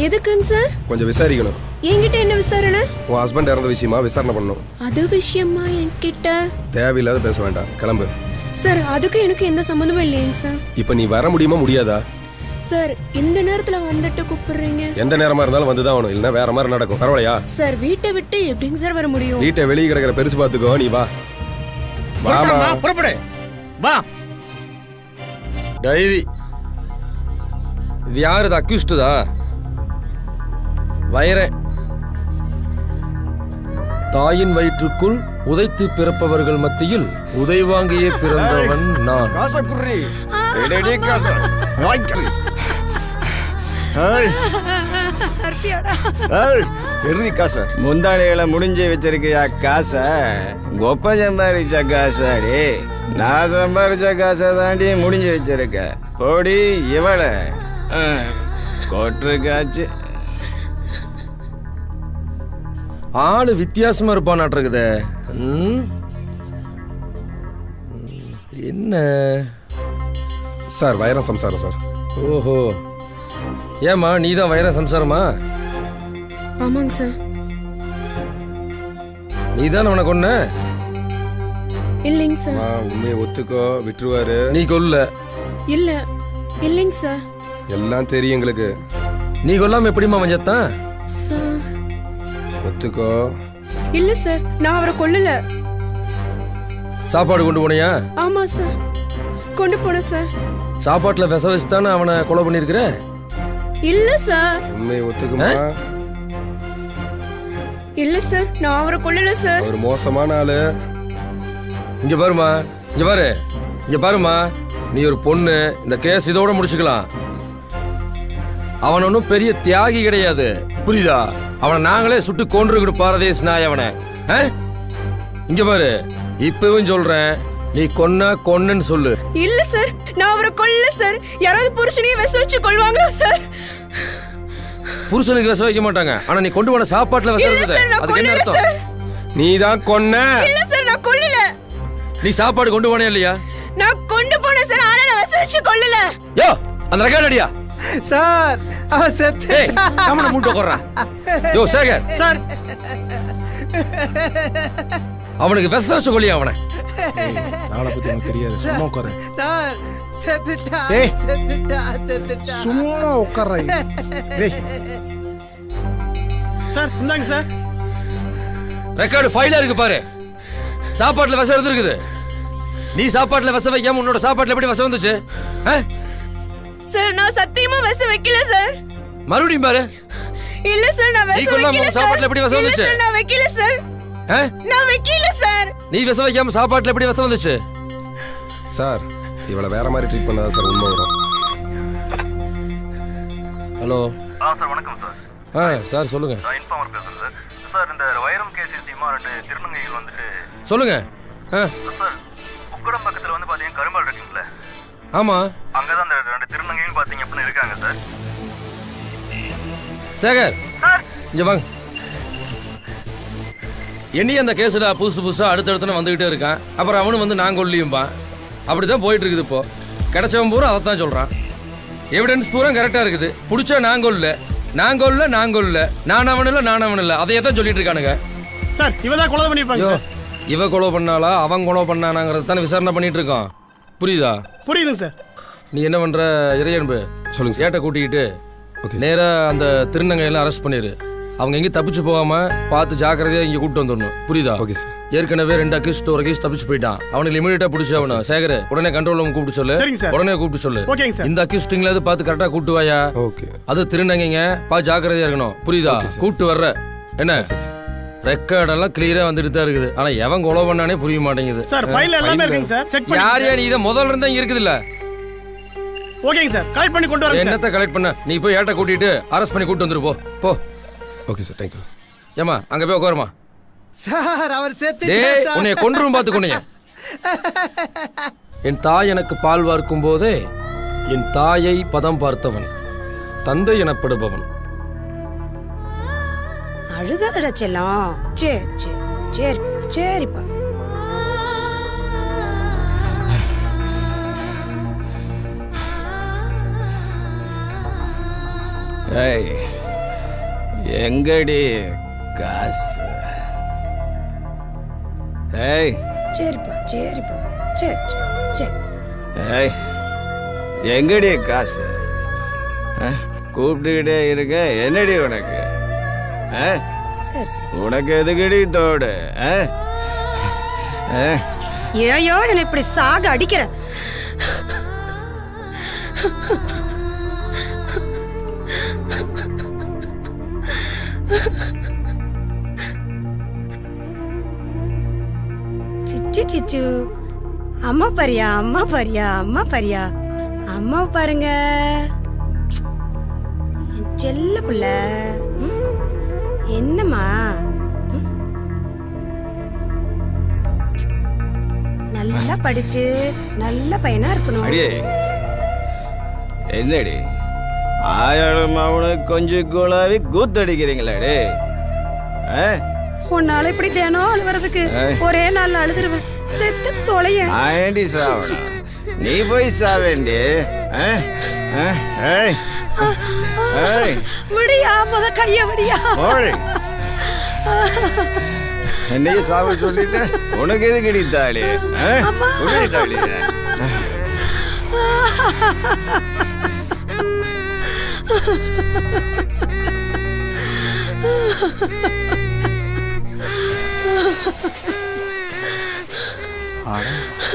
எதுக்குங்க சார்? கொஞ்சம் விசாரிக்கணும். என்கிட்ட என்ன விசாரணை? உன் ஹஸ்பண்ட் இறந்த விஷயமா விசாரணை பண்ணணும். அது விஷயமா என்கிட்ட? தேவையில்லாத பேச வேண்டாம், கிளம்பு. சார் அதுக்கு எனக்கு எந்த சம்மந்தமும் இல்லைங்க சார். இப்போ நீ வர முடியுமா முடியாதா? சார் இந்த நேரத்துல வந்துட்டு கூப்பிடுறீங்க? எந்த நேரமா இருந்தாலும் வந்துதான் ஆகணும், இல்லைன்னா வேற மாதிரி நடக்கும். பரவாயில்லையா? சார் வீட்டை விட்டு எப்படிங்க சார் வர முடியும்? வீட்டை வெளியே கிடக்கிற பெருசு பார்த்துக்கோ, நீ வா. வாமா, புறப்படு. வா. டைரி. இது யாரு? இது அக்யூஸ்டுதா? வைரே. தாயின் வயிற்றுக்குள் உதைத்து பிறப்பவர்கள் மத்தியில் உதை வாங்கியே பிறந்தவன் நான். முந்தாளிகளை முடிஞ்சு வச்சிருக்கியா காசை? கொப்ப சம்பாதிச்ச காசாடி, நான் சம்பாதிச்ச காசை தாண்டி முடிஞ்சு வச்சிருக்க. போடி இவளை கொட்டுருக்காச்சு. ஆளு வித்தியாசமா இருப்பான் இருக்குதே. என்ன சார் வைரம் சம்சாரம் சார். ஓஹோ, ஏம்மா நீ தான் வைரம் சம்சாரமா? ஆமாங்க சார். நீ தான் அவனை கொன்ன? இல்லைங்க சார். உண்மையை ஒத்துக்கோ, விட்டுருவாரு. நீ கொல்ல? இல்ல இல்லைங்க சார். எல்லாம் தெரியும் எங்களுக்கு. நீ கொல்லாம எப்படிமா வஞ்சத்தான்? சார் ஒத்துக்கோ. இல்ல சார், நான் அவரை கொல்லல. சாப்பாடு கொண்டு போனியா? ஆமா சார், கொண்டு போனேன் சார். சாப்பாட்டுல விச வச்சு தானே அவனை கொலை பண்ணிருக்கிற? இல்ல சார். உண்மையை ஒத்துக்குமா? இல்ல சார், நான் அவரை கொல்லல சார். ஒரு மோசமான ஆளு. இங்க பாருமா, இங்க பாரு, இங்க பாருமா, நீ ஒரு பொண்ணு, இந்த கேஸ் இதோட முடிச்சுக்கலாம். அவன் ஒன்றும் பெரிய தியாகி கிடையாது, புரியுதா? அவனை நாங்களே சுட்டு கொன்றுக்கிட்டு பாரதேஸ் நாய் அவனை. இங்க பாரு, இப்பவும் சொல்றேன், நீ கொன்னுன்னு சொல்லு. இல்ல சார், நான் அவரை கொல்லல சார். யாராவது புருஷனையே விஷ வச்சு கொள்வாங்களா சார்? புருஷனுக்கு விஷ வைக்க மாட்டாங்க, ஆனா நீ கொண்டு போன சாப்பாட்டுல விஷ வைக்குது. அதுக்கு என்ன அர்த்தம்? நீ தான் கொன்ன. இல்ல சார், நான் கொல்லல. நீ சாப்பாடு கொண்டு போனே இல்லையா? நான் கொண்டு போனேன் சார், ஆனா நான் விஷ வச்சு கொல்லல. யோ, அந்த ரெக்கார்ட் அடியா சார். அவன் செத்து. ஏய், கமன மூட்டை கொறறா. யோ சேகர் சார், அவனுக்கு விஷ வச்சு கொல்லியா அவனை? நாளை பத்தி எனக்கு தெரியாது, சும்மா உட்கார. சார் செத்துட்டா. ஏய். செத்துட்டா. சும்மா உட்கார. சார் இந்தாங்க சார். ரெக்கார்டு ஃபைலா இருக்கு பாரு. சாப்பாட்டுல விஷம் இருந்திருக்குது. நீ சாப்பாட்டுல விஷம் வைக்காம உன்னோட சாப்பாட்டுல எப்படி விஷம் வந்துச்சு? சார், நான் சத்தியமா விஷ வைக்கல சார். மறுபடியும் பாரு. இல்ல சார், நான் விஷ வைக்கல சார். சாப்பாட்டுல எப்படி விஷம் வந்துச்சு? இல்ல சார், நான் வைக்கல சார். நான் வைக்கல சார். நீ விஷம் வைக்காம சாப்பாட்டுல எப்படி விஷம் வந்துச்சு? சார், இவளை வேற மாதிரி ட்ரீட் பண்ணாத சார் உண்மை வரும். ஹலோ. சார் வணக்கம் சார். சார் சொல்லுங்க. நான் இன்ஃபார்மர் பேசுறேன் சார். சார், இந்த வைரம் கேஸ் விஷயமா 2 திருநங்கைகள் வந்துட்டு. சொல்லுங்க. சார், உக்கடம் பக்கத்துல வந்து பாத்தீங்கன்னா கரும்பால் இருக்குங்களே. ஆமா, அங்கதான் அந்த 2 திருநங்கைகள் பாத்தீங்க அப்படின்னு இருக்காங்க சார். சேகர் இங்க வாங்க. என்னையும் அந்த கேஸ்ல புதுசா அடுத்தடுத்து வந்துகிட்டே இருக்கான். அப்புறம் அவனு வந்து நான் கொல்லியும்பான். அப்படிதான் போயிட்டு இருக்குது. இப்போ கிடைச்சவன் பூரா அதைத்தான் சொல்றான். எவிடன்ஸ் பூரா கரெக்டா இருக்குது. பிடிச்சா நான் கொல்ல, நான் அவன் இல்ல அதையே தான் சொல்லிட்டு இருக்கானுங்க. சார், இவதான் கொலை பண்ணிருப்பாங்க சார். இவ கொலை பண்ணாலா அவன் கொலை பண்ணானாங்கிறத தானே விசாரணை பண்ணிட்டு இருக்கோம். புரியுதா? புரியுதுங்க சார். நீ என்ன பண்ற? இறையன்பு சொல்லுங்க. சேட்டை கூட்டிக்கிட்டு நேரா அந்த திருநங்கையெல்லாம் அரெஸ்ட் பண்ணிரு. அவங்க எங்கேயும் தப்பிச்சு போகாம பார்த்து ஜாக்கிரதையா இங்க கூப்பிட்டு வந்துடணும். புரியுதா? Okay sir. ஏற்கனவே 2 அக்யூஸ்ட் ஒரு அக்யூஸ்ட் தப்பிச்சு போயிட்டான். அவனுக்கு இமிடியேட்டா பிடிச்சி அவனை சேகர் உடனே கண்ட்ரோல் ரூம் கூப்பிட்டு சொல்லு. உடனே கூப்பிட்டு சொல்லு. இந்த அக்யூஸ்டிங்ல பார்த்து கரெக்டா கூப்பிட்டு வாயா. ஓகே. அது திருநங்கைங்க பார்த்து ஜாக்கிரதையா இருக்கணும். புரியுதா? கூப்பிட்டு வர்ற என்ன ரெக்கார்டெல்லாம் கிளியரா வந்துட்டு தான் இருக்குது. ஆனா எவன் கொலை பண்ணானே புரிய மாட்டேங்குது. சார், ஃபைல் எல்லாமே இருக்குங்க சார். செக் பண்ணி. யார் நீ இத முதல்ல இருந்தா இருக்குது இல்ல? ஓகேங்க சார், கலெக்ட் பண்ணி கொண்டு வரேன் சார். என்னத்த கலெக்ட் பண்ண? நீ போய் ஏட்ட கூட்டிட்டு அரெஸ்ட் பண்ணி கூட்டி வந்துரு போ. Okay sir, thank you. ஏமா அங்க போய் உட்காருமா. சார், அவர் செத்துட்டா டேய், சார். உன்னை கொன்றும் பாத்துக்கோனே. என் தாய் எனக்கு பால் வார்க்கும் போதே என் தாயை பதம் பார்த்தவன் தந்தை எனப்படுபவன். அழுகாதடா செல்லம். சரிப்பா. ஏய், எங்கடி காசு? ஏய், சரிப்பா. சரி. ஏய், எங்கடி காசு? கூப்பிட்டுக்கிட்டே இருக்க, என்னடி உனக்கு? உனக்கு எதுக்கடி தோடு? ஏயோ என்ன இப்படி சாக அடிக்கிற? சிச்சு அம்மா பாரியா, அம்மா பாருங்க. செல்ல புள்ள என்னம்மா? நல்லா படிச்சு நல்ல பையனா இருக்கணும். அடியே, என்னடி ஆயாளும் அவனுக்கு கொஞ்சம் குழாவி கூத்தடிக்கிறீங்களே? உன்னால இப்படி தினம் அழுவுறதுக்கு ஒரே நாள் அழுதுருவேன். செத்து தொலைய. ஏண்டி சாவணா? நீ போய் சாவேண்டி. விடியா முத கைய விடியா. என்னையும் சாவ சொல்லிட்டு உனக்கு எது கிடைத்தாளே தாளி.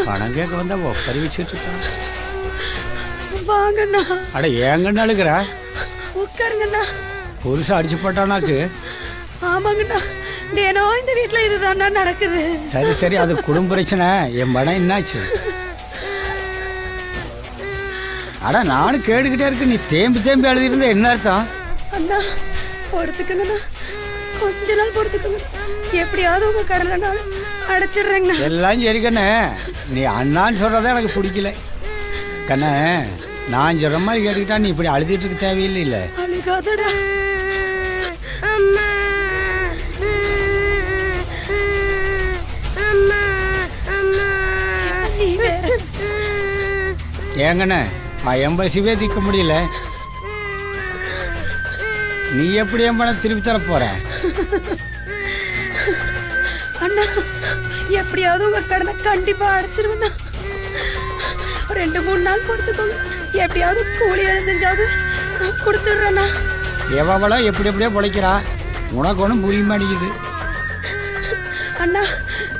பணம் கேட்க வந்தா ஒப்பரி வச்சுட்டு வாங்கண்ணா. அட ஏங்கண்ணா அழுகிற? உட்காருங்கண்ணா. புதுசா அடிச்சு போட்டானாக்கு? ஆமாங்கண்ணா, தினம் இந்த வீட்டுல இதுதான்ண்ணா நடக்குது. சரி சரி, அது குடும்ப பிரச்சனை. என் படம் என்னாச்சு? அட நானும் கேட்டுக்கிட்டே இருக்கு, நீ தேம்பி தேம்பி எழுதிருந்த என்ன அர்த்தம்? அண்ணா பொறுத்துக்கங்கண்ணா, கொஞ்ச நாள் பொறுத்துக்கங்க. எப்படியாவது உங்க கடலை நான் அடைச்சிடுறேங்கண்ணா. எல்லாம் சரி கண்ணே, நீ அண்ணான்னு சொல்றதா எனக்கு பிடிக்கல கண்ணே. நான் சொல்ற மாதிரி கேட்டுக்கிட்டா நீ இப்படி அழுதிட்டு இருக்க தேவையில்லை. இல்ல அழுகாதடா. ஏங்கண்ணே, எம்பசிவே திக்க முடியல. நீ எப்படி என் பணம் திருப்பி தர போற? அண்ணா எப்படியாவது உங்க கடனை கண்டிப்பா அடைச்சிருவேண்ணா. 2-3 நாள் கொடுத்துக்கோங்க. எப்படியாவது கூலி வேலை செஞ்சாவது கொடுத்துடுறேண்ணா. எவ்வளோ எப்படி எப்படியோ பிழைக்கிறா, உனக்கு ஒன்றும் புரிய மாட்டேங்குது. அண்ணா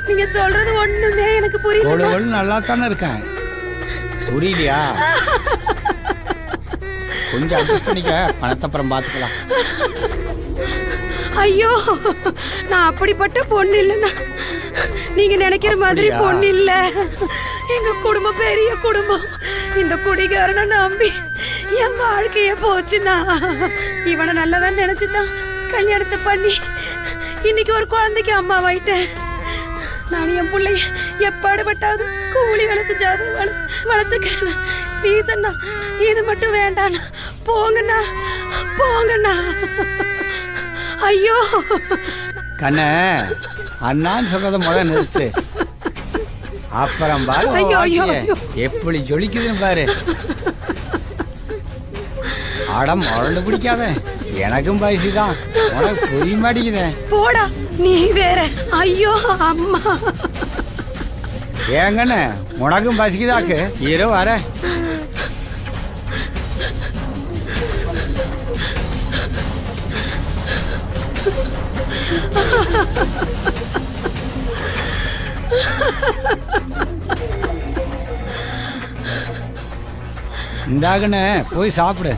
நீங்க சொல்றது ஒண்ணுமே எனக்கு புரியல. நல்லா தானே இருக்கேன், புரியலையா? கொஞ்சம் அட்ஜஸ்ட் பண்ணிக்க, பணத்தை அப்புறம் பார்த்துக்கலாம். ஐயோ, நான் அப்படிப்பட்ட பொண்ணு இல்லைண்ணா. நீங்க நினைக்கிற மாதிரி பொண்ணு இல்ல. எங்க குடும்பம் பெரிய குடும்பம். இந்த குடிகாரனை நம்பி என் வாழ்க்கைய போச்சுண்ணா. இவனை நல்லவன் நினைச்சுதான் கல்யாணத்தை பண்ணி இன்னைக்கு ஒரு குழந்தைக்கு அம்மாவாயிட்டேன். நான் என் பிள்ளைய எப்பாடுபட்டாவது கூலி வேலை செஞ்சாவது வளர்த்துக்கிறேன். ப்ளீஸ் அண்ணா, இது மட்டும் வேண்டாண்ணா. போங்கண்ணா போங்கண்ணா. ஐயோ கண்ணே, அண்ணான்னு சொல்றத முதல்ல நிறுத்து, அப்புறம் பாரு எப்படி ஜொலிக்குதுன்னு பாரு. அடம் மறந்து பிடிக்காத, எனக்கும் பைசுதான், உனக்கு புரிய மாட்டேங்குதே. போடா நீ வேற. ஐயோ அம்மா. ஏங்கண்ணே, உனக்கும் பசிக்குதாக்கு? இரு வர. இந்தாகண்ணே, போய் சாப்பிடு.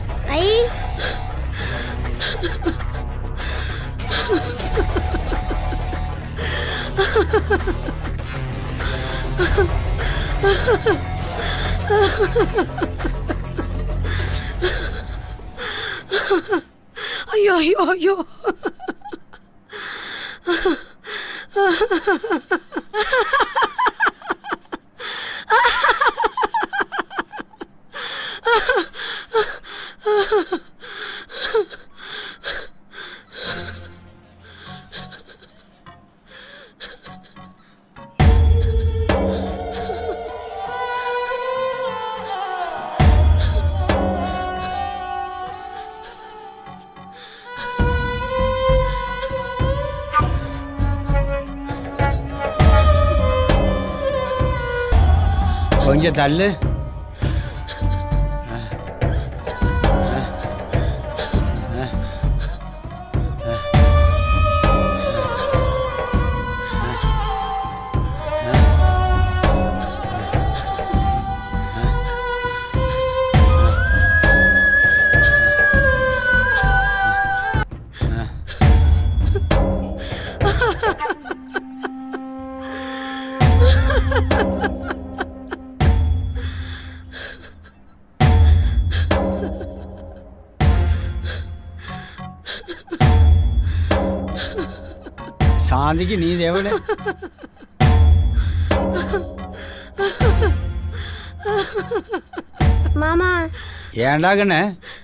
ஐயோ ஐயோ ஐயோ. கொஞ்சம் தள்ளு. சாந்திக்கு நீ தேவல. மாமா ஏன்டா கண்ணே,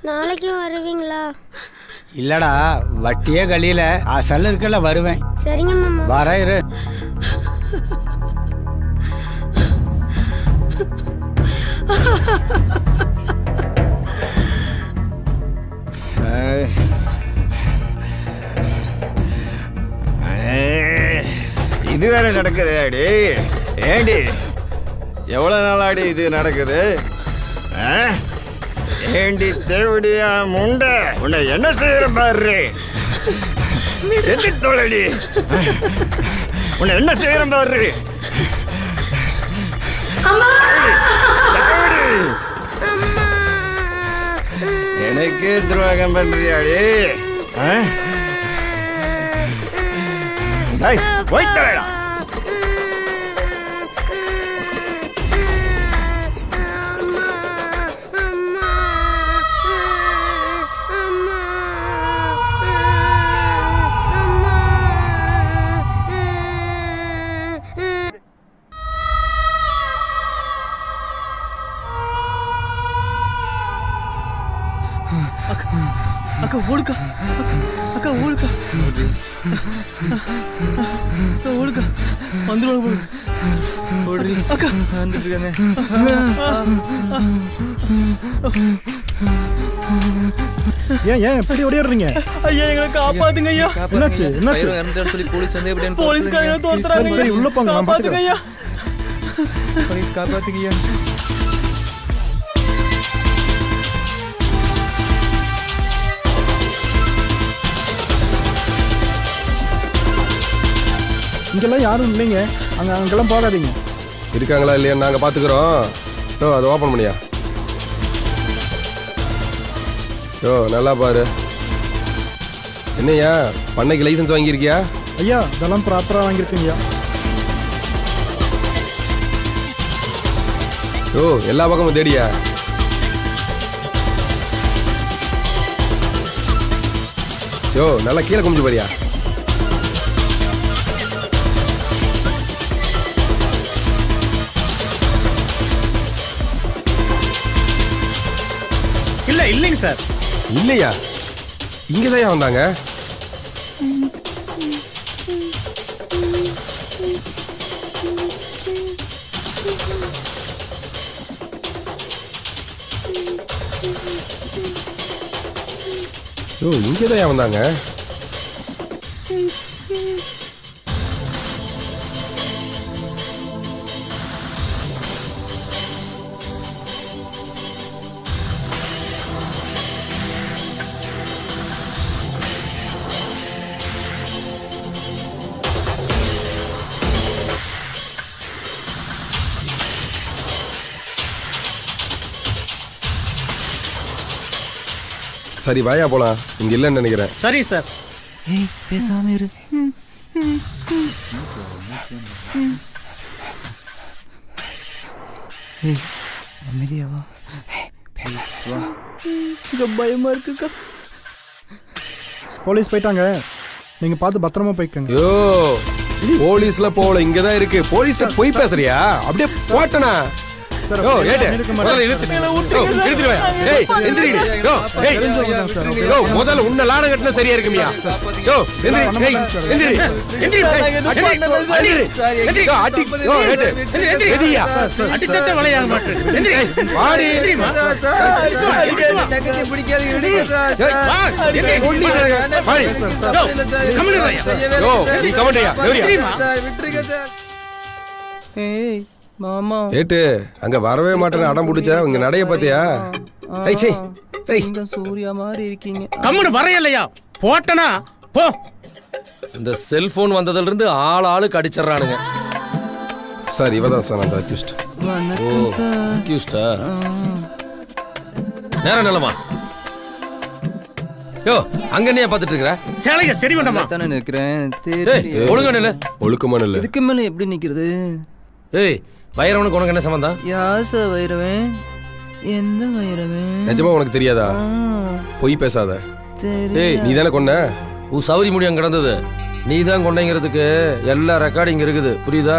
நாளைக்கும் வருவீங்களா? இல்லடா, வட்டியே கழியில அசல் இருக்கல, வருவேன். சரிங்க மாமா. வர இரு. இது வேற நடக்குது அடி. ஏண்டி எவ்வளவு நாளாடி இது நடக்குது? ஏண்டி தேவடியா முண்டை, உன்னை என்ன செய்யற பாரு. செத்து தோழடி, உன்னை என்ன செய்யற பாரு. எனக்கு துரோகம் பண்றியாடி? போய்த்தரடா. அக்கா ஓடுக்கா, அக்கா ஓடுக்கா, ஓடுக்கா, வந்துடுவாங்க ஓடுறி. அக்கா வந்துட்டு இருக்காங்க. ஏன் எப்படி ஓடிடுறீங்க? ஐயா எங்களை காப்பாத்துங்க ஐயா. என்னாச்சு என்னாச்சு சொல்லி போலீஸ் வந்து எப்படி போலீஸ்காரங்க தோத்துறாங்க. சரி உள்ள போங்க, நான் பாத்துக்கிறேன் ஐயா. போலீஸ் காப்பாத்துங்க ஐயா. இங்கெல்லாம் யாரும் இல்லைங்க, அங்கெல்லாம் போகாதீங்க. இருக்காங்களா இல்லையா நாங்கள் பார்த்துக்குறோம். யோ அதை ஓப்பன் பண்ணியா. யோ நல்லா பாரு. என்னையா பண்ணைக்கு லைசன்ஸ் வாங்கியிருக்கியா? ஐயா இதெல்லாம் ப்ராப்பராக வாங்கியிருக்கீங்கய்யா. யோ எல்லா பக்கமும் தேடியா. யோ நல்லா கீழே குமிஞ்சு பாரியா. இல்லைங்க சார். இல்லையா? இங்கதான் வந்தாங்க. ஓ இங்கதான் வந்தாங்க. சரி வாயா போலாம். இங்க இல்லைன்னு நினைக்கிறேன். சரி சார். ஏய் பேசாம இரு. ஏய் அமைதியாவா. பயமா இருக்குக்கா. போலீஸ் போயிட்டாங்க, நீங்க பார்த்து பத்திரமா போய்க்கங்க. யோ போலீஸ்ல போல இங்கதான் இருக்கு. போலீஸ் போய் பேசுறியா? அப்படியே போட்டனா. யோ ஏடே முதல்ல இழுத்து. யோ இழுத்துடுவேன். ஏய் எந்திரி. யோ ஏய் யோ முதல்ல உன்ன லான கட்டன சரியா இருக்குமியா. யோ எந்திரி. ஏய் எந்திரி. எந்திரி. எந்திரி. எந்திரி. யோ அடி. யோ ஏடே எந்திரி. எதியா அடிச்சத்த வளையாக மாட்டே. எந்திரி. வாடி. எந்திரி மா. தக்கத்தி பிடிக்காத விடுங்க சார். எந்திரி. ஓடிடுங்க. வாடி. யோ கமண்டரையா. யோ நீ கமண்டரையா. தேவரியா. சார் விட்டுருங்க சார். ஏய் மாமா ஏட்டு அங்க வரவே மாட்டேன்னு அடம் பிடிச்சா உங்க நடைய பாத்தியா? ஏய் சே ஏய் இந்த சூர்யா மாதிரி இருக்கீங்க. கம்முனு வரையலையா போட்டனா போ. இந்த செல்போன் வந்ததுல இருந்து ஆளுக்கு அடிச்சிடறானுங்க. சார் இவதான் சார் அந்த அக்யூஸ்ட். வணக்கம் சார். அக்யூஸ்டா? நேரம் நிலமா. யோ அங்க என்ன பாத்துட்டு இருக்கற? சேலைய சரி பண்ணமா தானே நிக்கிறேன். ஏய் ஒழுங்கா நில்லு. ஒழுக்கமா நில்லு. இதுக்கு மேல எப்படி நிக்கிறது? ஏய் வைரவனுக்கு உனக்கு என்ன சம்பந்தம்? யார் சார் வைரவன்? எந்த வைரவன்? நிஜமா உனக்கு தெரியாதா? பொய் பேசாத. ஏய் நீ தானே கொன்ன? உன் சௌரி முடியம் கிடந்தது நீ தான் கொண்டங்கிறதுக்கு எல்லா ரெக்கார்டிங் இருக்குது, புரியுதா?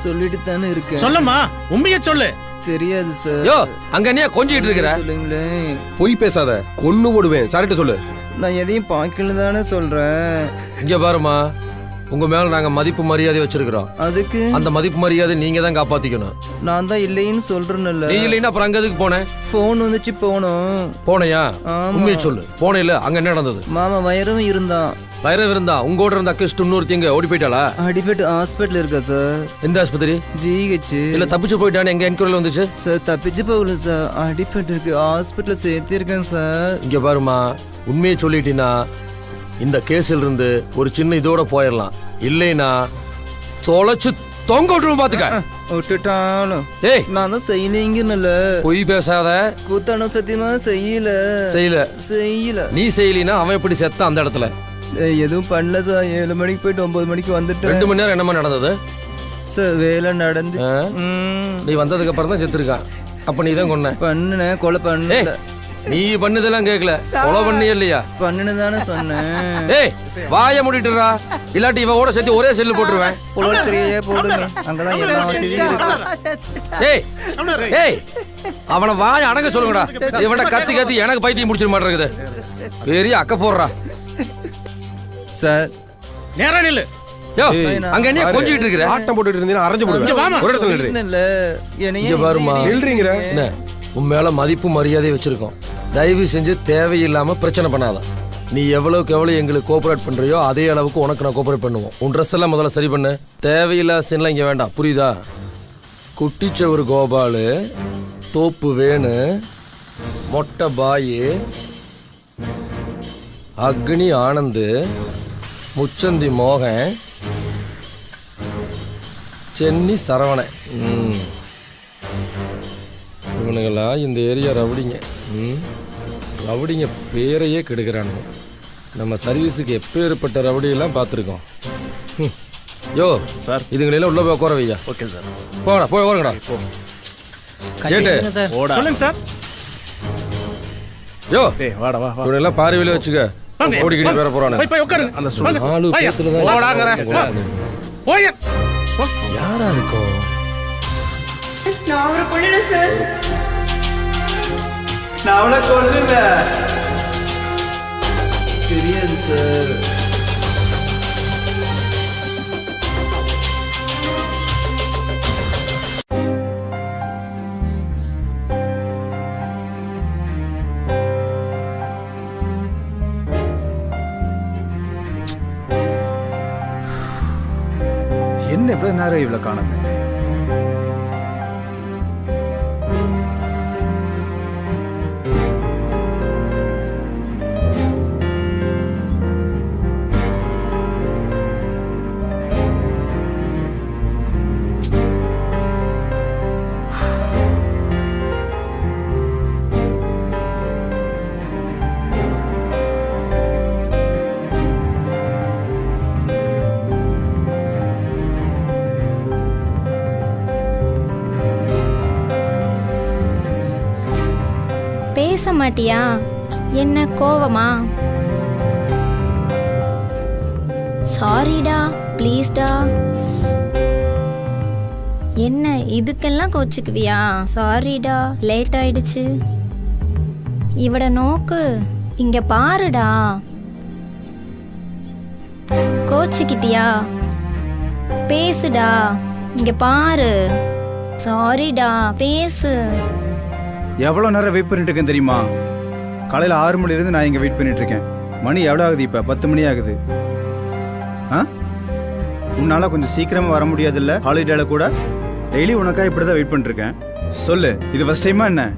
சொல்லிட்டு தானே இருக்கேன். சொல்லமா உண்மையை சொல்லு. தெரியாது சார். யோ அங்க நீ கொஞ்சிட்டு இருக்கற. சொல்லுங்களேன். பொய் பேசாத, கொன்னு போடுவேன். சார்ட்ட சொல்லு. நான் எதையும் பாக்கல தானே சொல்றேன். இங்க பாருமா, உங்க மேல நாங்க மதிப்பு மரியாதை வச்சிருக்கிறோம். அதுக்கு அந்த மதிப்பு மரியாதை நீங்க தான் காப்பாத்திக்கணும். நான் தான் இல்லைன்னு சொல்றேன்ல. நீ இல்லைன்னா அப்புறம் அங்க எதுக்கு போனேன்? ஃபோன் வந்துச்சு போனோம். போனையா? உண்மையை சொல்லு. போனே இல்ல, அங்க என்ன நடந்தது? மாமா வயிறும் இருந்தான். வைரவ் இருந்தா உங்களோட இருந்த அக்கிஸ்ட் இன்னொருத்தி எங்க ஓடி போயிட்டாளா? அடிபட்டு ஹாஸ்பிட்டல் இருக்கா சார். எந்த ஆஸ்பத்திரி? ஜிஹெச். இல்ல தப்பிச்சு போயிட்டான்னு எங்க என்கொயரில வந்துச்சு? சார் தப்பிச்சு போகல சார், அடிபட்டு இருக்கு, ஹாஸ்பிட்டல் சேர்த்திருக்கேன் சார். இங்க பாருமா, உண்மையை சொல்லிட்டீங்கன்னா இந்த கேஸில் இருந்து ஒரு சின்ன இதோட போயிடலாம். இல்லைன்னா தொலைச்சு தொங்க விட்டுருவோம் பாத்துக்க. விட்டுட்டாலும் ஏய் நான் தான் செய்யலீங்கன்னு. பொய் பேசாத. கூத்தானோ சத்தியமா செய்யல. நீ செய்யலினா அவன் எப்படி செத்த அந்த இடத்துல? எதுவும் பண்ணல சார். 7 மணிக்கு போயிட்டு 9 மணிக்கு வந்துட்டு 2 மணி நேரம் என்னமா நடந்தது சார்? வேலை நடந்து நீ வந்ததுக்கு அப்புறம் தான் செத்துருக்கான். அப்ப நீ தான் கொன்ன? பண்ண கொலை பண்ண. நீ பண்ணதெல்லாம் கேட்கல, கொலை பண்ணியே இல்லையா? பண்ணுதானே சொன்னேன். ஏய் வாய மூடிட்டுறா, இல்லாட்டி இவ சேர்த்து ஒரே செல்லு போட்டுருவேன். சரியே போடுங்க, அங்கதான் எல்லா வசதியும் இருக்கு. ஏய் அவனை வாய அடங்க சொல்லுங்கடா. இவன்ட கத்தி கத்தி எனக்கு பைத்தியம் முடிச்சிட மாட்டேங்குது. பெரிய அக்க போடுறா சார். நேரா நில்லு. அங்க என்ன கொஞ்சிட்டு இருக்கற? ஆட்டம் போட்டுட்டு இருந்தீனா அரைஞ்சு போடுவேன். ஒரு இடத்துல நில்லு. இங்க பாருமா, நில்றீங்கற என்ன உன் மேல மதிப்பு மரியாதை வச்சிருக்கோம். தயவு செஞ்சு தேவையில்லாம பிரச்சனை பண்ணாத. நீ எவ்வளவுக்கு எவ்வளவு எங்களுக்கு கோஆபரேட் பண்றியோ அதே அளவுக்கு உனக்கு நான் கோஆபரேட் பண்ணுவோம். உன் ட்ரெஸ் எல்லாம் முதல்ல சரி பண்ணு. தேவையில்லாத சீன்லாம் இங்க வேண்டாம், புரியுதா? குட்டிச்சவர் கோபாலு, தோப்பு வேணு, மொட்டை பாயி, அக்னி ஆனந்து, முச்சந்தி மோகன், சென்னி சரவணன். இவனுங்களா இந்த ஏரியா ரவுடிங்க. ரவுடிங்க பேரையே கெடுக்கிறானுங்க. நம்ம சர்வீஸுக்கு எப்பேற்பட்ட ரவுடியெல்லாம் பார்த்துருக்கோம். யோ சார், இதுங்களெல்லாம் உள்ள போய் உட்கார வையா. Okay sir. போடா போய் ஓரங்கடா. சார் சொல்லுங்க சார். யோ வாடா வா. இவனெல்லாம் பார்வையில வச்சுக்க. ஓடிக்கிட்டு வேற போறானு. போய் உட்காருங்க. அந்த ஸ்டூல் 4 பேத்துல தான் போய் யாரா இருக்கும்? நான் அவரை கொல்லல சார். நான் அவளை கொல்லல. தெரியாது சார். என்ன இவ்வளவு நேரம் இவ்வளவு காணுமே? பேச மாட்டியா? என்ன கோவமா? சாரிடா, ப்ளீஸ்டா. என்ன இதுக்கெல்லாம் கோச்சுக்குவியா? சாரிடா, லேட் ஆயிடுச்சு. இவட நோக்கு இங்க பாருடா. கோச்சுக்கிட்டியா? பேசுடா, இங்க பாரு. சாரிடா, பேசு. எவ்வளோ நேரம் வெயிட் பண்ணிட்டு இருக்கேன் தெரியுமா? காலையில் 6 மணிலேருந்து நான் இங்கே வெயிட் பண்ணிட்டு இருக்கேன். மணி எவ்வளோ ஆகுது இப்போ? 10 மணி ஆகுது. ஆ, உன்னால் கொஞ்சம் சீக்கிரமாக வர முடியாதுல்ல? ஹாலிடேல கூட டெய்லி உனக்கா இப்படி தான் வெயிட் பண்ணிட்டுருக்கேன். சொல்லு, இது ஃபர்ஸ்ட் டைமா என்ன?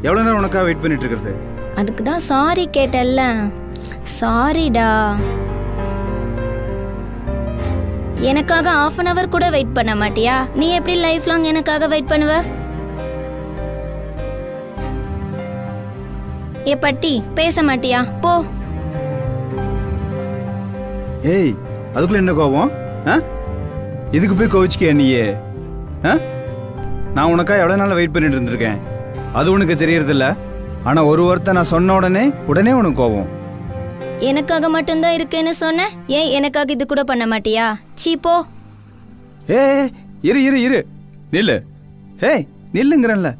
எவ்வளோ நேரம் உனக்கா வெயிட் பண்ணிட்டு இருக்கிறது? அதுக்கு தான் சாரி கேட்டல்ல. சாரிடா. எனக்காக 1/2 hour கூட வெயிட் பண்ண மாட்டியா? நீ எப்படி லைஃப் லாங் எனக்காக வெயிட் பண்ணுவ? ஏ பட்டி, பேச மாட்டியா? போ. ஏய், அதுக்குள்ள என்ன கோபம்? இதுக்கு போய் கோவிச்சுக்க நீயே? நான் உனக்கா எவ்வளோ நாள் வெயிட் பண்ணிட்டு இருந்திருக்கேன், அது உனக்கு தெரியறதில்ல. ஆனால் ஒரு வார்த்தை நான் சொன்ன உடனே உனக்கு கோபம். எனக்காக மட்டும்தான் இருக்குன்னு சொன்ன, ஏன் எனக்காக இது கூட பண்ண மாட்டியா? சீ போ. ஏ இரு இரு இரு, நில்லு. ஏய் நில்லுங்கிறல்ல.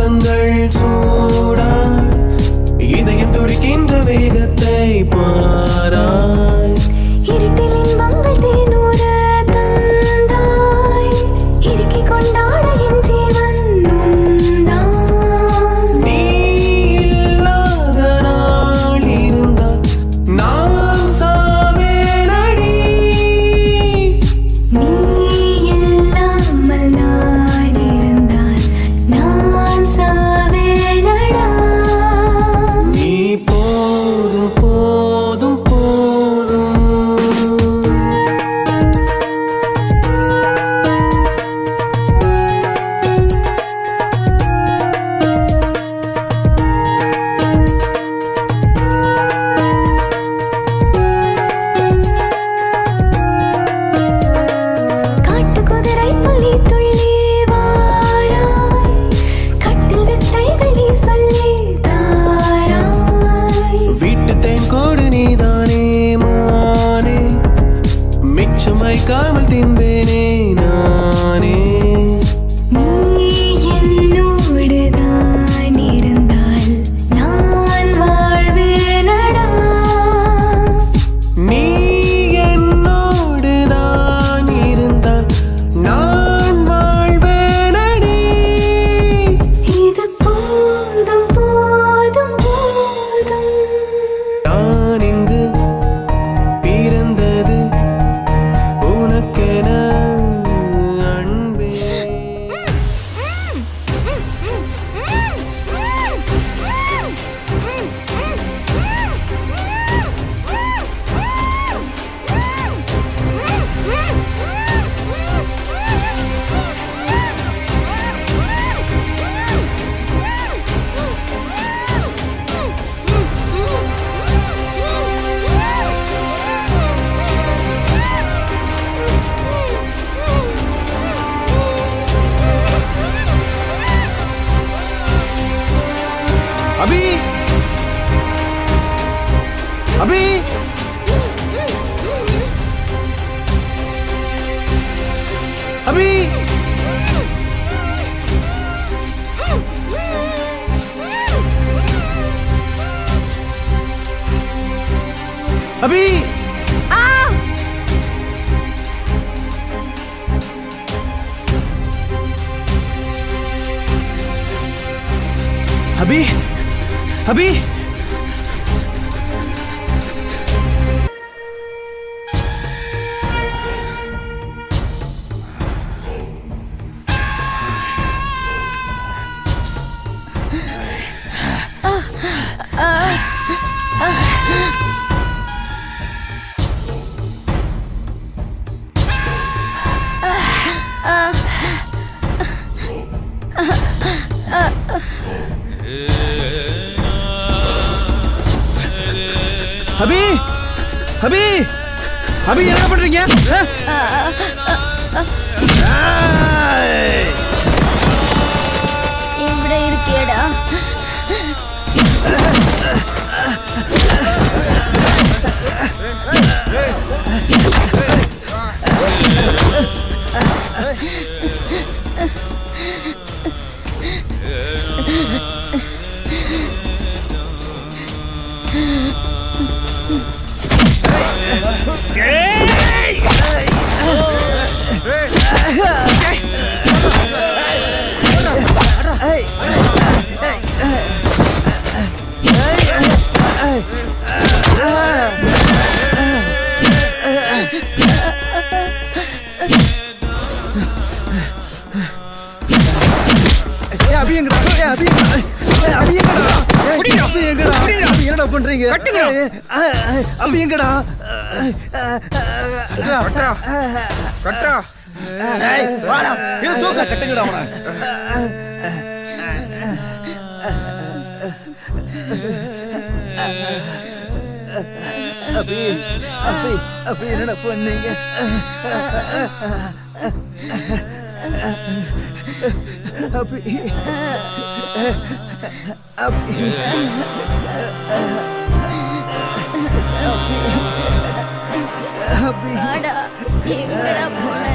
முகங்கள் சூடாய் இதயம் துடிக்கின்ற வேகத்தை பாராய் இருட்டில் இன்பங்கள் தேனூர தந்தாய் இறுக்கி கொண்டாட என் ஜீவன் உண்டாய் நீ இல்லாத நாள் இருந்தால் நான் சாவேனடி நீ இல்லாமல் நான் இருந்தால் நான் சாவேனடா நீ போதும் போதும் போதும் காட்டு குதிரை புலி துள்ளி வாராய் கட்டில் வித்தைகள் நீ சொல்லி தாராய் வீட்டு தேன்கோடு நீதானே மானே மிச்சம் வைக்காமல் தின்பேனே நானே நீ என்னோடு தான் இருந்தால் நான் வாழ்வேனடா நீ என்னோடு தான் இருந்தால் நான் வாழ்வேனடி இது போதும் போதும் போதும் நான் இங்கு பிறந்தது உனக்கென அன்பே அபி அபி அபி அபி அபி அபி அபி அபி அபி என்ன பண்றீங்க ഇവിടെ ഇരിക്കേടാ என்னடா பண்றீங்க அப்படி எங்கடா கட்டா கட்டுங்கடா அவனை அப்படி அப்படி அப்படி என்னடா பண்ணீங்க அப்படி அப்படி வாடா, எங்கடா போன?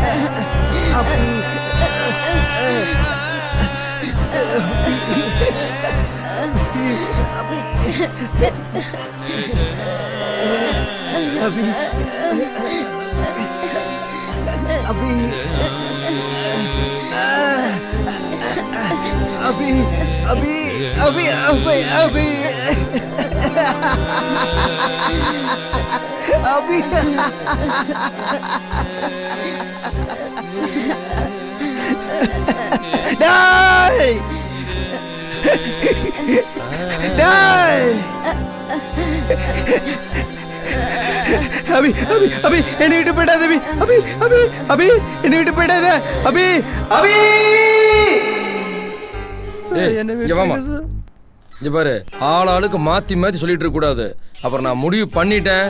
அபி அபி அபி அபி அபி அபி அபி அபி டேய் டேய் அபி அபி அபி என்னை விட்டு போயிடாத அபி அபி அபி அபி என்னை விட்டு போயிடாத அபி அபி இங்க வாமா. இங்க பாரு, ஆளுக்கு மாத்தி மாத்தி சொல்லிட்டு இருக்க கூடாது. அப்புறம் நான் முடிவு பண்ணிட்டேன்,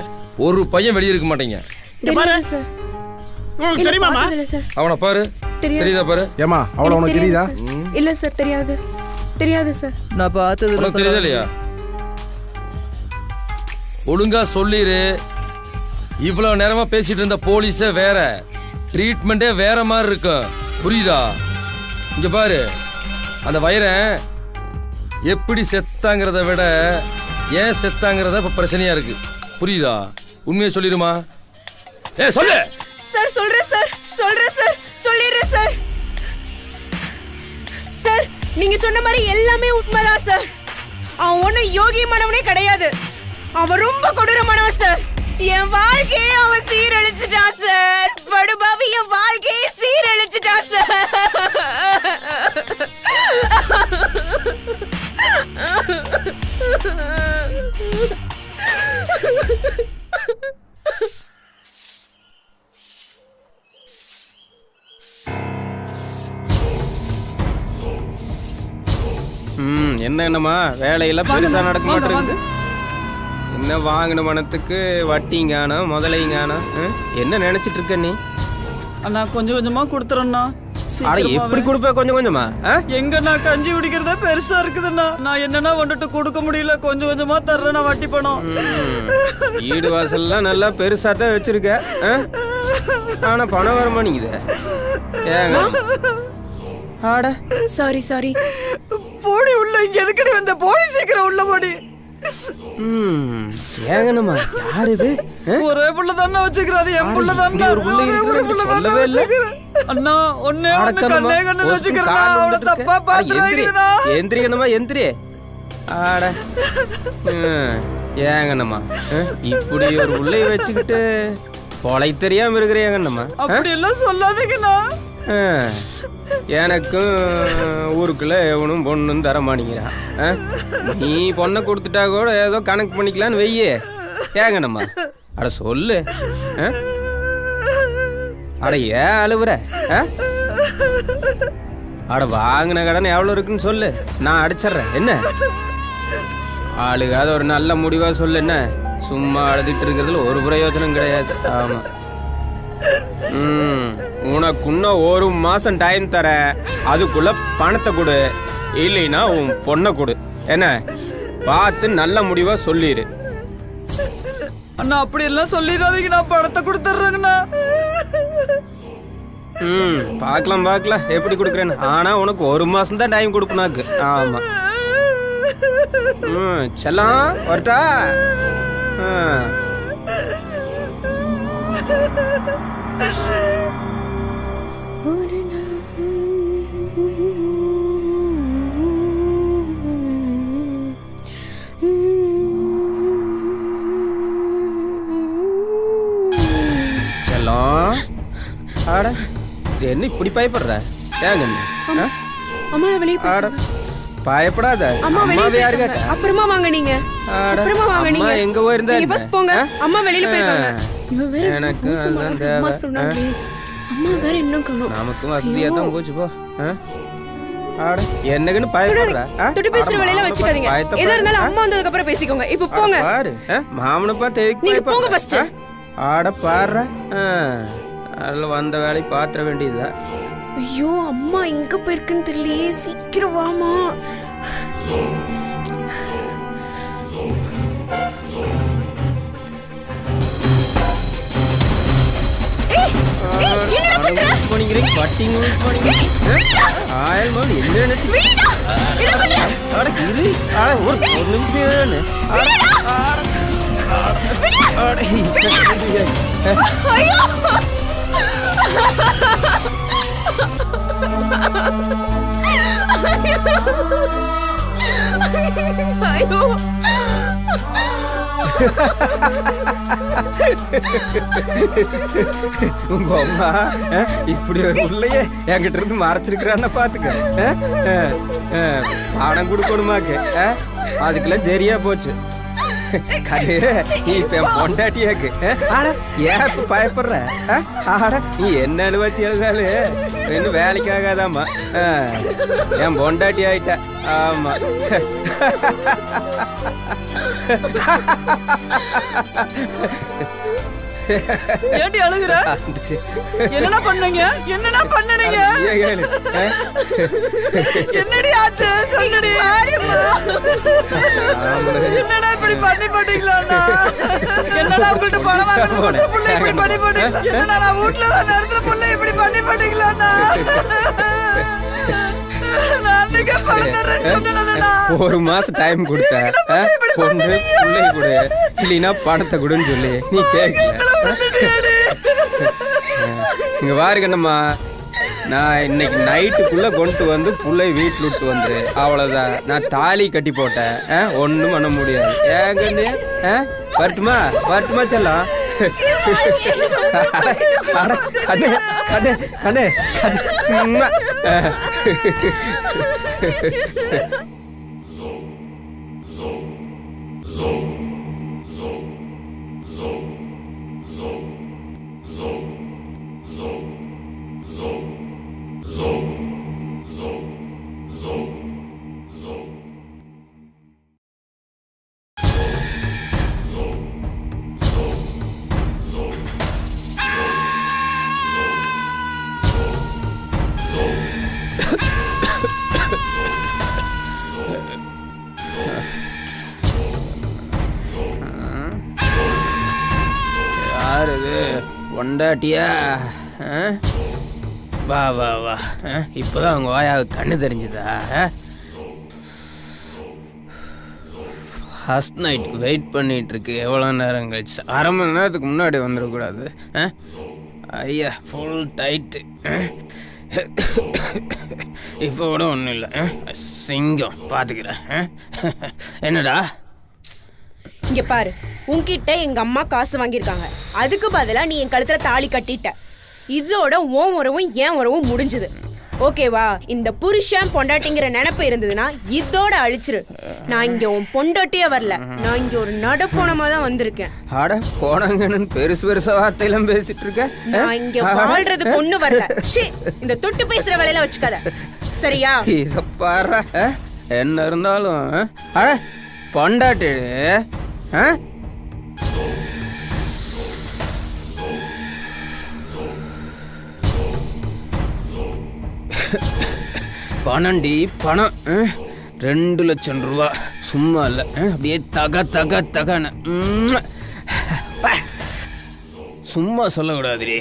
ஒரு பையன் வெளியே இருக்க மாட்டீங்க. அவனை பாரு, தெரியுதா பாரு? ஏமா அவளை உனக்கு தெரியுதா? இல்ல சார், தெரியாது தெரியாது சார். நான் பார்த்தது உனக்கு தெரியுதா இல்லையா? ஒழுங்கா சொல்லிரு. இவ்வளவு நேரமா பேசிட்டு இருந்த போலீஸே வேற, ட்ரீட்மெண்டே வேற மாதிரி இருக்கும். புரியுதா? இங்க பாரு, அந்த வைரன் எப்படி செத்தாங்கிறத விட ஏன் செத்தாங்கிறத இப்ப பிரச்சனையா இருக்கு. புரியுதா? உண்மையை சொல்லிடுமா? சொல்லு சார். சொல்றேன் சார், சொல்றேன் சார், சொல்லிடுறேன் சார். சார், நீங்க சொன்ன மாதிரி எல்லாமே உண்மைதான் சார். அவன் ஒன்னும் யோகியமானவனே கிடையாது. அவன் ரொம்ப கொடூரமானவன் சார். என் வாழ்க்கையை அவன் சீரழிச்சிட்டான் சார். படுபாவி என் வாழ்க்கையை சீரழிச்சிட்டான் சார். என்னம்மா வேலையெல்லாம் பெருசா நடக்க மாட்டேங்குது. என்ன வாங்கின பணத்துக்கு வட்டிங்கானோ முதலைங்கானோ என்ன நினைச்சிட்டு இருக்க நீ? அண்ணா கொஞ்சம் கொஞ்சமா கொடுத்துறேண்ணா. அட எப்படி கொடுப்ப கொஞ்சம் கொஞ்சமா? எங்க நான் கஞ்சி குடிக்கிறதே பெருசா இருக்குதுண்ணா. நான் என்னன்னா வந்துட்டு கொடுக்க முடியல, கொஞ்சம் கொஞ்சமா தர்றேன் நான் வட்டி பணம். வீடு வாசல்லாம் நல்லா பெருசா தான் வச்சிருக்க, ஆனா பணம் வர மாட்டேங்குது. ஏங்க? ஆட சாரி சாரி. போடி உள்ள, இங்க எதுக்கடி வந்த? போடி சீக்கிரம் உள்ள போடி. ஏங்கணுமா? யார் இது? ஒரே புள்ள தானே வச்சுக்கிறாது, என் புள்ள தானே. ஒரே புள்ள தானே வச்சுக்கிறேன். அண்ணா ஒண்ணே ஒண்ணு கண்ணே கண்ணு வச்சுக்கிறேன். அவள தப்பா பாத்துறீங்கடா. எந்திரிக்கணுமா? எந்திரி. ஆட ஏங்கணுமா? இப்படி ஒரு உள்ளே வச்சுக்கிட்டு கொலை தெரியாம இருக்கிறேங்கண்ணம்மா. அப்படி எல்லாம் சொல்லாதீங்கண்ணா. எனக்கும் ஊருக்குள்ள எவனும் பொண்ணும் தர மாட்டேங்கிறான். நீ பொண்ணை கொடுத்துட்டா கூட ஏதோ கணக்கு பண்ணிக்கலான்னு வெய்யே. ஏங்கண்ணம்மா அட சொல்லு. அட ஏன் அழுவுற? அட வாங்கின கடன் எவ்வளோ இருக்குன்னு சொல்லு, நான் அடிச்சிட்றேன். என்ன ஆளுகாத ஒரு நல்ல முடிவா சொல்லு. என்ன சும்மா அழுதுட்டு இருக்கிறதுல ஒரு பிரயோஜனம் கிடையாது. ஆமா, உனக்கு இன்னும் ஒரு மாசம் டைம் தர, அதுக்குள்ள பணத்தை கொடு, இல்லைன்னா உன் பொண்ணை கொடு. என்ன பார்த்து நல்ல முடிவா சொல்லிடு. அண்ணா அப்படி எல்லாம் சொல்லிடாதீங்க, நான் பணத்தை கொடுத்துட்றேங்கண்ணா. பார்க்கலாம் பார்க்கலாம் எப்படி கொடுக்குறேன்னு. ஆனா உனக்கு ஒரு மாசம் தான் டைம் கொடுப்பனாக்கு. ஆமா. செல்லாம் வரட்டா? செல்லம் ஆட என்ன இப்படி பயப்படுற? ஏங்க அம்மா வெளிய ஆட பயப்படாத. அம்மா வெளிய யாரு கேட்ட? அப்புறமா வாங்க நீங்க. அப்புறமா வாங்க நீங்க. அம்மா எங்க போயிருந்தா? நீங்க ஃபர்ஸ்ட் போங்க. அம்மா வெளியில போயிருக்காங்க. இவ வேற எனக்கு அதான் தேவை. அம்மா சொன்னாங்க. அம்மா வேற இன்னும் காணோம். நமக்கு வசதியா தான் போச்சு போ. ஆட என்னன்னு பயப்படுற? தொட்டு பேசுற வேலையில வச்சுக்காதீங்க. எதா இருந்தாலும் அம்மா வந்ததுக்கு அப்புறம் பேசிக்கோங்க. இப்போ போங்க. பாரு மாமனை பார்த்து நீங்க போங்க ஃபர்ஸ்ட். ஆட பாரு. அதுல வந்த வேலை பாத்திர வேண்டியதுதான். ஐயோ அம்மா எங்க போயிருக்குன்னு தெரியலையே. சீக்கிரம் வாமா. என்னடா பண்ணிக்கிறீங்க பட்டிங் பண்ணிக்கிறீங்க ஆயல் மோன் என்ன நினைச்சு அட இரு அட ஒரு நிமிஷம் ஐயோ உங்க அம்மா இப்படி ஒரு பிள்ளைய என்கிட்ட இருந்து மறைச்சிருக்கிறான்னு பாத்துக்க பணம் கொடுக்கணுமாக்கு அதுக்கெல்லாம் சரியா போச்சு கரு இப்ப என் பொண்டாட்டியாக்கு ஆனா ஏன் இப்ப பயப்படுற ஆடா நீ என்ன அனுபவிச்சு எழுதாலு இன்னும் வேலைக்கு ஆகாதாமா என் பொண்டாட்டி ஆயிட்ட ஆமா ஏண்டி அழுகுற? என்னடா பண்ணீங்க? என்னடா பண்ணீங்க? என்னடி ஆச்சு? சொல்லுடி. என்னடா இப்படி பண்ணி போட்டீங்களா? என்னடா உங்கள்ட்ட பணம் வாங்குறது புள்ள இப்படி பண்ணி போட்டீங்களா? என்னடா நான் வீட்ல தான் நேரத்துல புள்ள இப்படி பண்ணி போட்டீங்களா? ஒரு மாசம் டைம் கொடுத்த பொண்ணு பிள்ளை கொடு இல்லைன்னா பணத்தை கொடுன்னு சொல்லி நீ கேட்கல. இங்க பாருங்கண்ணம்மா நான் இன்னைக்கு நைட்டுக்குள்ள கொண்டு வந்து பிள்ளை வீட்டில் விட்டு வந்துரு அவ்வளவுதான். நான் தாலி கட்டி போட்டேன் ஒன்றும் பண்ண முடியாது. ஏங்கண்ணே வரட்டுமா வரட்டுமா செல்லாம் கண்ணே கண்ணே கண்ணே கண்ணே பொண்டாட்டியா வா வா வா இப்போதான் அவங்க வாயாவுக்கு கண்ணு தெரிஞ்சுதா? ஃபர்ஸ்ட் நைட்டுக்கு வெயிட் பண்ணிட்டு இருக்கு. எவ்வளோ நேரம் கழிச்சு? அரை மணி நேரத்துக்கு முன்னாடி வந்துடக்கூடாது. ஐயா ஃபுல் டைட்டு. இப்போ கூட ஒன்றும் இல்லை. சிங்கம் பார்த்துக்கிறேன். என்னடா இங்க பாரு, உன்கிட்ட எங்க அம்மா காசு வாங்கியிருக்காங்க. அதுக்கு பதிலா நீ என் கழுத்துல தாலி கட்டிட்ட. இதோட உன் உறவும் என் உறவும் முடிஞ்சுது. ஓகேவா? இந்த புருஷன் பொண்டாட்டிங்கிற நினைப்பு இருந்ததுன்னா இதோட அழிச்சிரு. நான் இங்க உன் பொண்டாட்டியே வரல, நான் இங்க ஒரு நடப்போனமா தான் வந்திருக்கேன். ஆட போனாங்கன்னு பெருசு பெருசா வார்த்தையெல்லாம் பேசிட்டு இருக்க. நான் இங்க வாழ்றது பொண்ணு வரல. இந்த தொட்டு பேசுற வேலையில வச்சுக்காத, சரியா? இத பாரு, என்ன இருந்தாலும் அட பொண்டாட்டி பணம்டி பணம். 2 லட்சம் ரூபா சும்மா இல்லை, அப்படியே தக தக தகன. சும்மா சொல்லக்கூடாதுடி,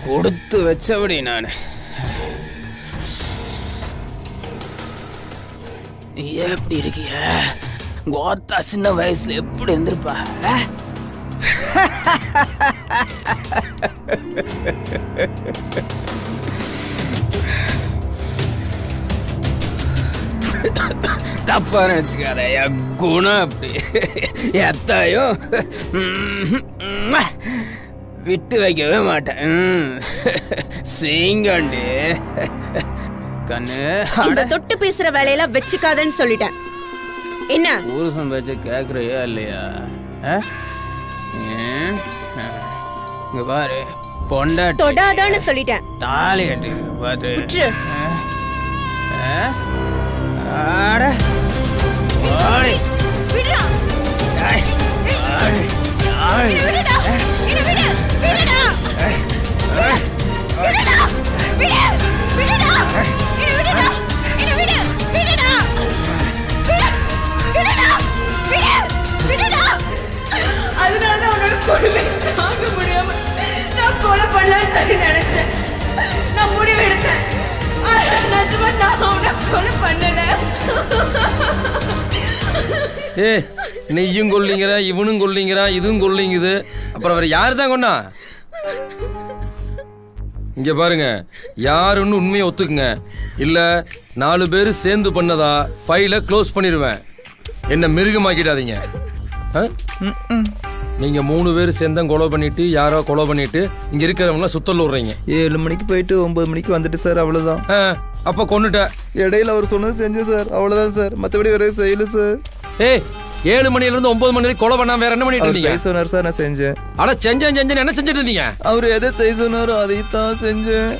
கொடுத்து வச்சபடி நான். எப்படி இருக்கிய? கோத்தா சின்ன வயசுல எப்படி இருந்திருப்பா? தப்பா நினைச்சுக்காத, என் குணம் அப்படி. எத்தாயும் விட்டு வைக்கவே மாட்டேன். சீங்காண்டி கண்ணு. இந்த தொட்டு பேசுற வேலையில வச்சுக்காதன்னு சொல்லிட்டேன். என்ன புருஷன் பேச்ச கேக்குறியா இல்லையா? இங்க பாரு, பொண்டாட்டி தொடாதான்னு சொல்லிட்டேன். தாலி கட்டி பாத்து. ஆட ஆடி விடுடா. விடுடா. விடுடா. விடுடா. விடுடா. விடுடா. விடுடா. விடுடா. விடுடா. அதனாலதான் உன்னோட கொடுமை தாங்க முடியாம நான் கொலை பண்ணலாம்னு சொல்லி நினைச்சேன். ஏ நீயும் கொல்லிங்கிற இவனும் கொல்லிங்கிறான் இதுவும் கொல்லிங்குது அப்புறம் வேற யாரு தான் கொண்டா? இங்க பாருங்க, யாருன்னு உண்மையை ஒத்துக்குங்க, இல்ல 4 பேர் சேர்ந்து பண்ணதா ஃபைலை க்ளோஸ் பண்ணிடுவேன். என்ன மிருகமாக்கிடாதீங்க. நீங்க 3 பேர் சேர்ந்து கொலை பண்ணிட்டு யாரோ கொலை பண்ணிட்டு இங்க இருக்கிறவங்க சுத்தல் விடுறீங்க. 7 மணிக்கு போயிட்டு 9 மணிக்கு வந்துட்டு சார், அவ்வளவுதான். அப்ப கொண்டுட்ட இடையில அவர் சொன்னது செஞ்சேன் சார், அவ்வளவுதான் சார். மற்றபடி வேற செய்யல சார். 7 மணில இருந்து 9 மணி வரைக்கும் கொலை பண்ணாம வேற என்ன பண்ணிட்டு இருந்தீங்க? செய்ய சொன்னார் சார், நான் செஞ்சேன். ஆனா செஞ்சேன் என்ன செஞ்சுட்டு இருந்தீங்க? அவர் எதை செய்ய சொன்னாரோ அதைத்தான் செஞ்சேன்.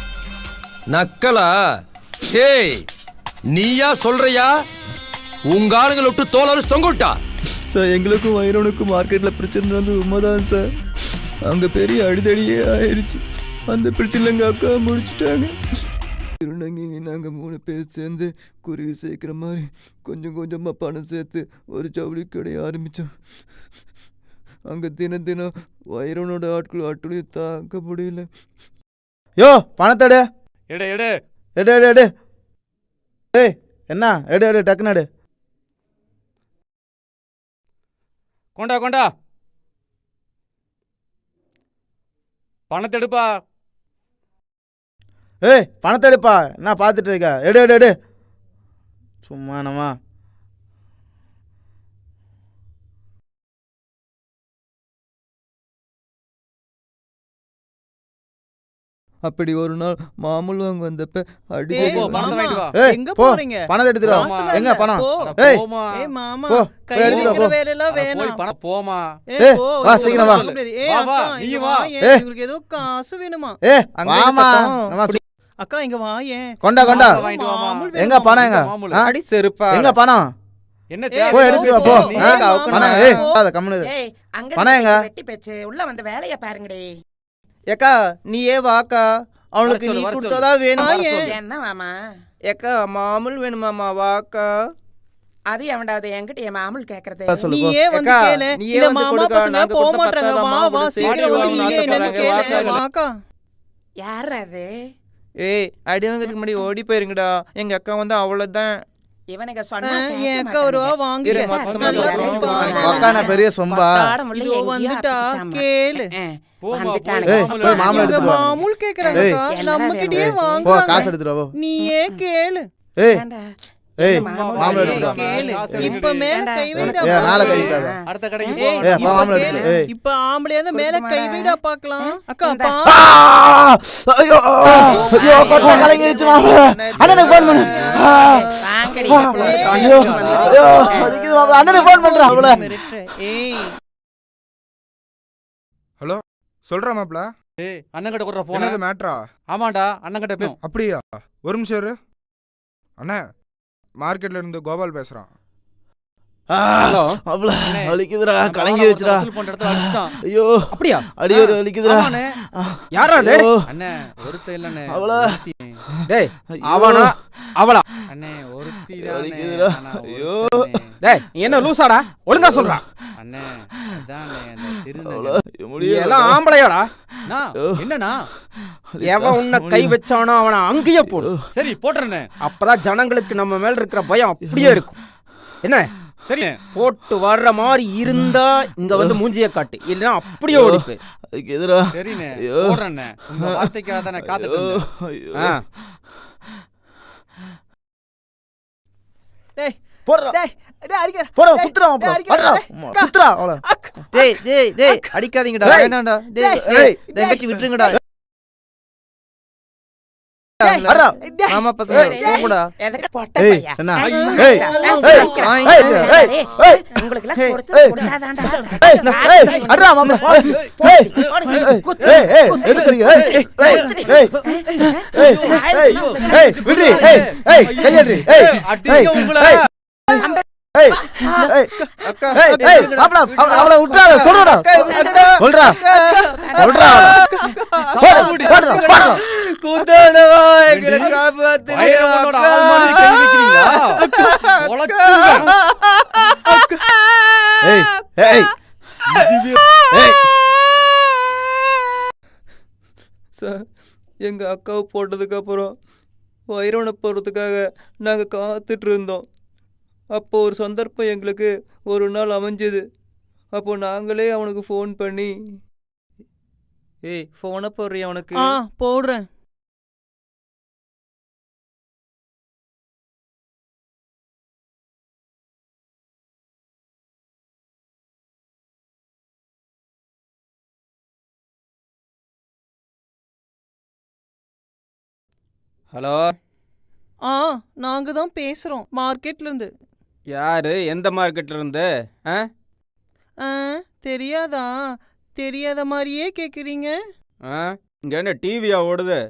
நக்கலா? நீயா சொல்றியா? உங்க ஆளுங்களை விட்டு தோலாரு தொங்கிட்டா சார். எங்களுக்கும் வைரனுக்கும் மார்க்கெட்ல பிரச்சனை நடந்தது உண்மைதான் சார். அங்க பெரிய அடிதடியே ஆயிடுச்சு. அந்த பிரச்சனை எங்க அக்கா முடிச்சுட்டாங்க. நாங்கள் 3 பேர் சேர்ந்து குருவி சேர்க்கிற மாதிரி கொஞ்சம் கொஞ்சமாக பணம் சேர்த்து ஒரு ஜவுளி கடையை ஆரம்பித்தோம். அங்கே தினம் வைரனோட ஆட்களை தாக்க முடியல. யோ பணத்தடு எடு எடு எடு எடு எடு. ஏய் என்ன எடு எடு டக்குன்னு எடு. கொண்டா கொண்டா பணத்தை எடுப்பா. ஏய் பணத்தை எடுப்பா, என்ன பார்த்துட்டு இருக்க? எடு எடு எடு. சும்மா நம்ம அப்படி ஒரு நாள் மாமூல் வாங்க வந்தப்ப அடி. எங்க போறீங்க? பணத்தை எடுத்துட்டு வா. எங்க பணம்? ஏய் மாமா போ, கை வைக்கிற வேலையெல்லாம் வேணாம். பணம் போமா. வா சீக்கிரம் வா. அக்கா நீ வா. உங்களுக்கு ஏதோ காசு வேணுமா? வாமா. அக்கா இங்க வா. கொண்டா கொண்டா. எங்க பணம்? எங்க அடி செருப்பா. எங்க பணம்? என்ன போ எடுத்துட்டு வா போ. பணம் ஏய் அத கம்முனு. பணம் எங்க? வெட்டி பேச்சு உள்ள வந்து வேலைய பாருங்கடி. ஏக்கா நீயே வாக்கா, அவனுக்கு நீ கொடுத்ததா வேணும். என்ன மாமா? ஏக்கா மாமூல் வேணுமாமா, வாக்கா. அது எவன்டாவது என்கிட்ட மாமூல் கேக்குறது? நீயே வந்து கேளு. இந்த மாமா பசங்க போக மாட்டாங்க. வா வா சீக்கிரம் வந்து நீயே என்னன்னு கேளு. வாக்கா. யார் அது? ஏய் அடிவங்களுக்கு முன்னாடி ஓடி போயிருங்கடா. எங்க அக்கா வந்து அவ்வளவுதான். இவனுக்கு சொன்னா என் அக்கா ஒரு ரூபா வாங்குறேன். அக்கா நான் பெரிய சொம்பா. இதோ வந்துட்டா கேளு. மாமூல் கேக்குறாங்க. நம்ம கிட்டயே வாங்க. காசு எடுத்துட்டு வா. நீயே கேளு. ஏய் மாமூல் எடுத்துட்டு வா. கேளு. இப்ப மேல கை வைடா. மேல கை வைடா. அடுத்த கடைக்கு போ. மாமூல் எடுத்து. இப்ப ஆம்பளையா இருந்தா மேல கை வைடா பார்க்கலாம். அக்கா பா. ஐயோ ஐயோ கொட்ட கலங்கிடுச்சு மாமூல். அண்ணனுக்கு ஃபோன் பண்ணு. ஐயோ ஐயோ அடிக்குது மாமூல். அண்ணனுக்கு ஃபோன் பண்றேன் அவள. ஏய் ஹலோ சொல்றா மாப்ள. ஏய் அண்ணன் கிட்ட குடுற போன். என்னது மேட்ரா? ஆமாடா அண்ணன் கிட்ட பேசு. அப்படியா? ஒரு நிமிஷம் இரு. அண்ணா மார்க்கெட்ல இருந்து கோபால் பேசுறான். ஹலோ மாப்ள வலிக்குதுடா, கலங்கி வெச்சுடா. ஐயோ அப்படியா? அடியோர வலிக்குதுடா. யாரா அது? அண்ணே ஒருத்த இல்லனே. அவள. டேய் அவனா அவளா? அண்ணே ஒருத்தி தான். வலிக்குதுடா. ஐயோ டேய் நீ என்ன லூசாடா? ஒழுங்கா சொல்றா. அண்ணே அதானே அந்த திருநெல்வேலி எல்லாம் ஆம்பளையாடா? என்னண்ணா? எவன் உன்னை கை வச்சானோ அவனை அங்கேயே போடு. சரி போட்டுறேண்ணே. அப்பதான் ஜனங்களுக்கு நம்ம மேல இருக்கிற பயம் அப்படியே இருக்கும். என்ன சரி போட்டு வர்ற மாதிரி இருந்தா இங்க வந்து மூஞ்சிய காட்டு, இல்லைன்னா அப்படியே ஓடிப்பு. அதுக்கு எதிரா சரிண்ணே போடுறேண்ணே. உங்க வார்த்தைக்காக தானே காத்துட்டு இருந்தேன். டேய் போடுறா. டேய் டேய் அடிக்க. போடா குத்துறா மாப்ள. அடடா குத்துறா அவள. டேய் டேய் டேய் அடிக்காதீங்கடா. வேண்டாம்டா. டேய் டேய் தங்கச்சி விட்டுருங்கடா. மாமா பசங்க போங்கடா. எதற்கு போட்ட பையா? என்ன? ஏய் உங்களுக்கு எல்லாம் கொடுத்து கொடுக்காதாண்டா. அடடா மாப்ள. எதுக்குறீங்க? விடுறி. கையடி. அடிங்க உங்கள. அக்கா மாப்ள அவளை விட்டுறாத. சொல்றடா சொல்றா சொல்றா. போடுறா கூத்தானவா எங்களை காப்பாத்துறியா? ஏய் ஏய் ஏய் சார் எங்க அக்காவை போட்டதுக்கு அப்புறம் வைரவனை போறதுக்காக நாங்க காத்துட்டு இருந்தோம். அப்போ ஒரு சந்தர்ப்பம் எங்களுக்கு ஒரு நாள் அமைஞ்சது. அப்போ நாங்களே அவனுக்கு ஃபோன் பண்ணி, ஏய் ஃபோனை போடுறியா அவனுக்கு? போடுறேன். ஹலோ, நாங்க தான் பேசுறோம் மார்க்கெட்ல இருந்து. யாரு? எந்த மார்க்கெட்ல இருந்து? தெரியாதா? தெரியாத மாதிரியே கேக்குறீங்க. இங்க என்ன டிவியா ஓடுது?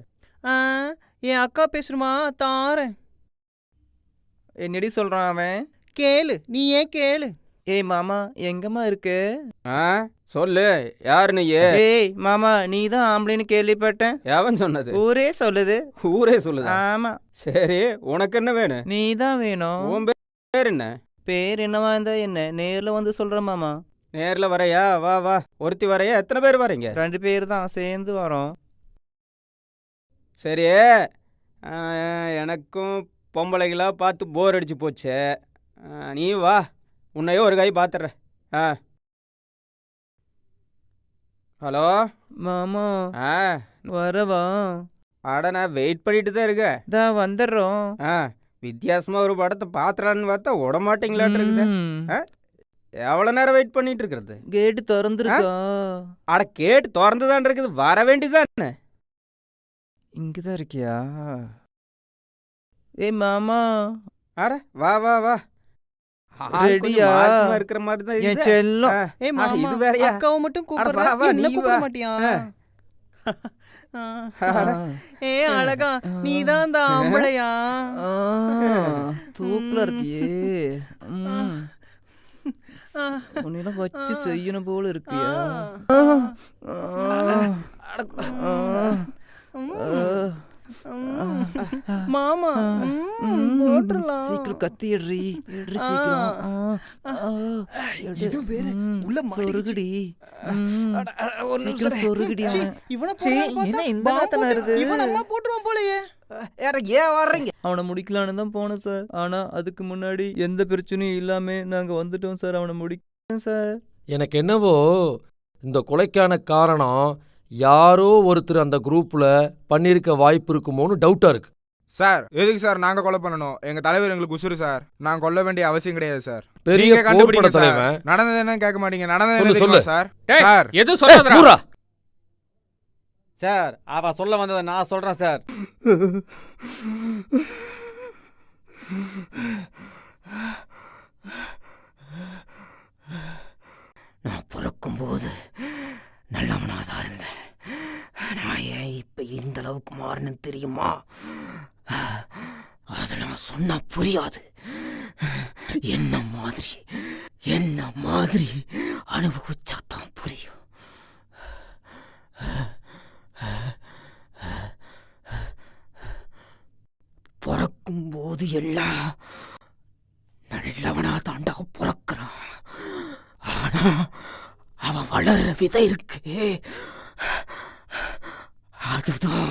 என் அக்கா பேசுறமா, தாரேன். என்னடி சொல்றான் அவன்? கேளு, நீ ஏன் கேளு. ஏய் மாமா, எங்கம்மா இருக்கு? சொல்லு, யாரு நீ? ஏய் மாமா, நீ தான் ஆம்பளைன்னு கேள்விப்பட்டேன். எவன் சொன்னது? ஊரே சொல்லுது. ஊரே சொல்லுது? ஆமா. சரி, உனக்கு என்ன வேணும்? நீ தான் வேணும். உன் பேர் என்ன? பேர் என்னவா இருந்தா என்ன, நேர்ல வந்து சொல்றேன் மாமா. நேர்ல வரையா? வா வா. ஒருத்தி வரையா? எத்தனை பேர் வரீங்க? 2 பேர் தான் சேர்ந்து வரோம். சரி, எனக்கும் பொம்பளைகளா பார்த்து போர் அடிச்சு போச்சு. நீ வா, உன்னையோ ஒரு கை பார்த்துட்றேன். ஹலோ மாமா, வரவா? அட, நான் வெயிட் பண்ணிட்டு தான் இருக்கேன். தான் வந்துடுறோம். வித்தியாசமா ஒரு படத்தை பாத்துறான்னு பார்த்தா விடமாட்டீங்களாட்டு இருக்குது. எவ்வளோ நேரம் வெயிட் பண்ணிட்டு இருக்கிறது? கேட்டு திறந்துருக்கா? அட, கேட்டு திறந்துதான் இருக்குது, வர வேண்டியதானே. இங்கதான் இருக்கியா? ஏய் மாமா. அட, வா வா வா. ரெடியா? இருக்கிற மாதிரி தான் என் செல்லம். ஏய் மாமா, இது வேறயா? அக்காவை மட்டும் கூப்பிடுற, என்ன கூப்பிட மாட்டியா? ஏய் அழகா, நீதான் அந்த ஆம்பளையா? தூக்குல இருக்கியே. உன்னையெல்லாம் வச்சு செய்யணும் போல இருக்கியா? மாமா, போட்டுறலாம். சீக்கிரம் கத்தி எடுறி சீக்கிரம். இது வேற உள்ள சொருகுடி. சீக்கிரம் சொருகுடி. இவனை என்ன இந்த நாத்தனா வருது? இவன் நம்ம போட்டுருவான் போலயே. ஏன் வர்றீங்க? அவனை முடிக்கலான்னு தான் போனேன் சார். ஆனா அதுக்கு முன்னாடி எந்த பிரச்சனையும் இல்லாம நாங்க வந்துட்டோம் சார். அவனை முடிக்கணும் சார். எனக்கு என்னவோ இந்த கொலைக்கான காரணம் யாரோ ஒருத்தர் அந்த குரூப்ல பண்ணிருக்க வாய்ப்பு இருக்குமோன்னு டவுட்டா இருக்கு. சார், எதுக்கு சார் நாங்க கொலை பண்ணணும்? எங்க தலைவர் எங்களுக்கு உசுரு சார். நாங்க கொல்ல வேண்டிய அவசியம் கிடையாது சார். பெரிய கண்டுபிடிங்க சார். நடந்தது என்ன கேட்க மாட்டீங்க? நடந்தது சொல்லு சார். சார், எது சொல்லாதடா. சார், அவ சொல்ல வந்ததை நான் சொல்றேன் சார். நான் பிறக்கும்போது நல்லவனாதான் இருந்தேன். நான் ஏன் இப்ப இந்த அளவுக்கு மாறினு தெரியுமா? அது நான் சொன்னா புரியாது. என்ன மாதிரி அனுபவிச்சாதான் புரியும். பிறக்கும்போது எல்லாம் நல்லவனா தாண்டா பிறக்கிறான். ஆனா அவன் வளர்ற விதை இருக்கு, அதுதான்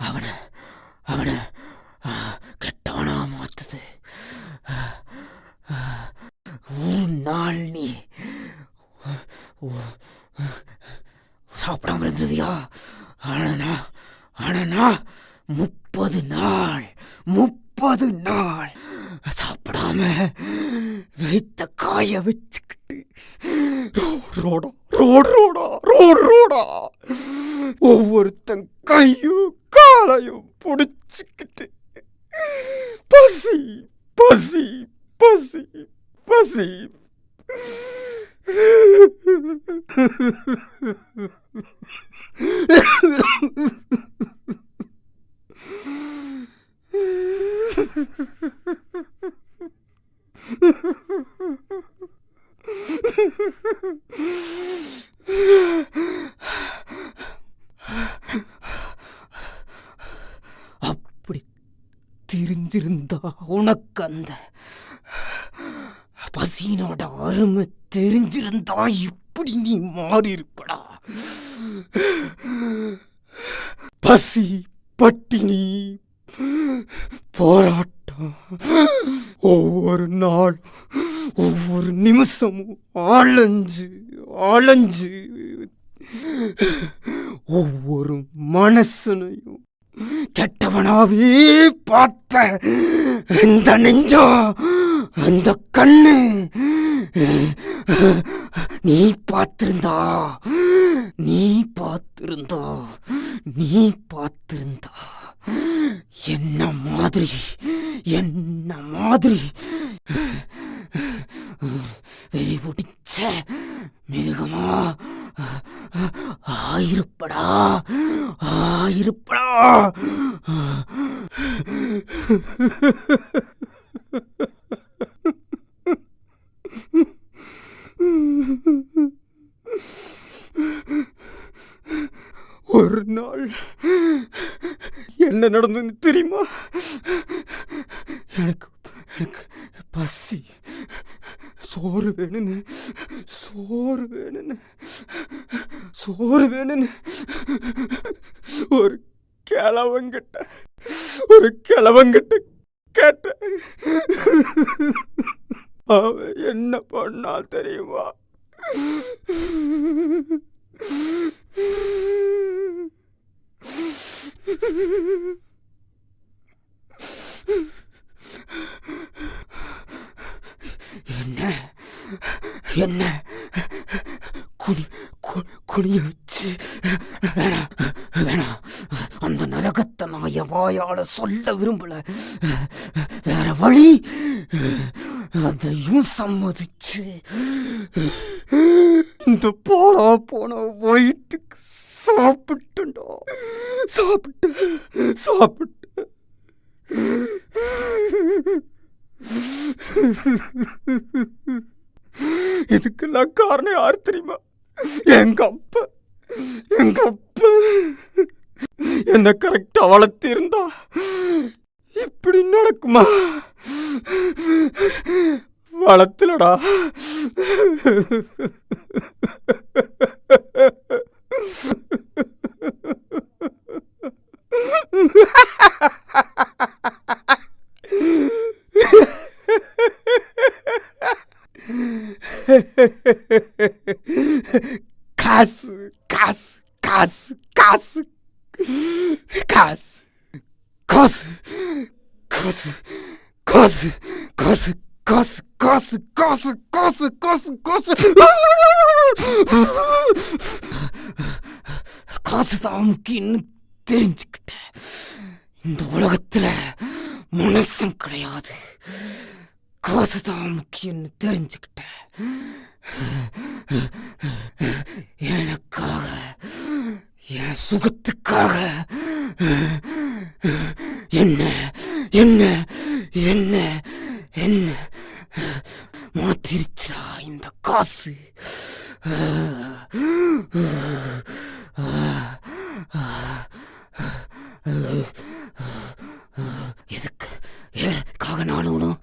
அவனை கெட்டவனா மாத்துது. ஒரு நாள் நீ சாப்பிடாம இருந்ததியா? ஆனா 30 நாள் சாப்பிடாம வைத்த காய வச்சுக்கிட்டு ரோடா ஒவ்வொருத்தன் கையும் காலையும் புடிச்சுக்கிட்டு பசி பசி பசி பசி அப்படி தெரிஞ்சிருந்தா உனக்கு அந்த பசியினோட அருமை தெரிஞ்சிருந்தா இப்படி நீ மாறி இருப்படா. பசி, பட்டினி, போராட்டம், ஒவ்வொரு நாள் ஒவ்வொரு நிமிஷமும் ஆளஞ்சு ஆளஞ்சு ஒவ்வொரு மனசனையும் கெட்டவனாவே பார்த்த இந்த நெஞ்சம், அந்த கண்ணு நீ பார்த்திருந்தா என்ன மாதிரி வெறி பிடிச்ச மிருகமா ஆயிருப்படா. ஒரு நாள் என்ன நடந்ததுன்னு தெரியுமா? எனக்கு பசி, சோறு வேணும்னு ஒரு கிழவங்கிட்ட கேட்டேன். அவன் என்ன பண்ணா தெரியுமா? என்ன குனிய வச்சு, வேணாம் அந்த நரகத்தை நான் என் வாயால சொல்ல விரும்பல, வேற வழி, அதையும் சம்மதிச்சு இந்த போன வயிற்றுக்கு சாப்பிட்டு இதுக்கெல்லாம் காரணம் யாரு தெரியுமா? எங்க அப்பா என்ன கரெக்டா வளர்த்து இருந்தா இப்படி நடக்குமா? வளர்த்துலடா. காசு காசு காசு காசு காசு காசு காசு காசு காசு காசு காசு காசு காசு காசு காசு காசு தான் முக்கியம்னு தெரிஞ்சுக்கிட்டேன். இந்த உலகத்துல மனசம் கிடையாது, காசு தான் முக்கியம்னு தெரிஞ்சுக்கிட்டேன். எனக்காக, என் சுகத்துக்காக என்ன என்ன என்ன என்ன மாத்திருச்சா இந்த காசு. இதுக்காக நான் அழுகணும்,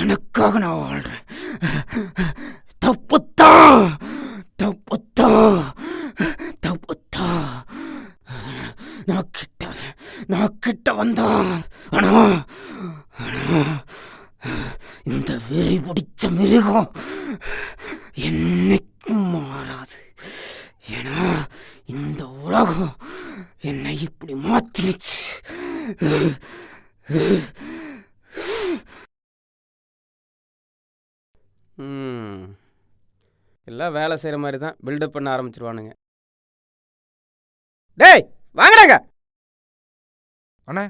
எனக்காக நான் வாழ்றேன். தப்புத்தான் நான் கிட்ட வந்தான். ஆனா இந்த வெறி பிடிச்ச மிருகம் என்னைக்கும் மாறாது. ஏன்னா இந்த உலகம் என்னை இப்படி மாத்திருச்சு. எல்லாம் வேலை செய்கிற மாதிரி தான் பில்டப் பண்ண ஆரம்பிச்சிருவானுங்க. டேய் வாங்கடாங்க. அண்ணே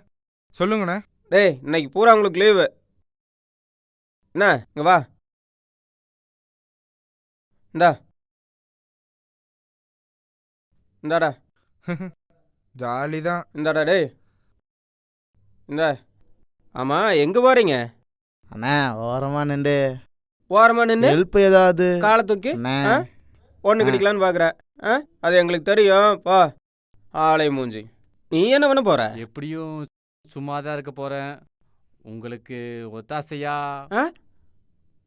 சொல்லுங்கண்ணே. டேய் இன்னைக்கு பூரா உங்களுக்கு லீவு. என்ன இங்க வா, இந்தாடா ஜாலி தான். இந்தாடா டேய் இந்த. ஆமாம் எங்கே போகிறீங்க? அண்ணா ஓரமாக நின்று ஹெல்ப் ஏதாவது காலை தூக்கி ஒன்று கிடைக்கலான்னு பார்க்குறேன். அது எங்களுக்கு தெரியும். பா ஆளை மூஞ்சி. நீ என்ன பண்ண போற? எப்படியும் சும்மா தான் இருக்க போகிறேன். உங்களுக்கு ஒத்தாசையா?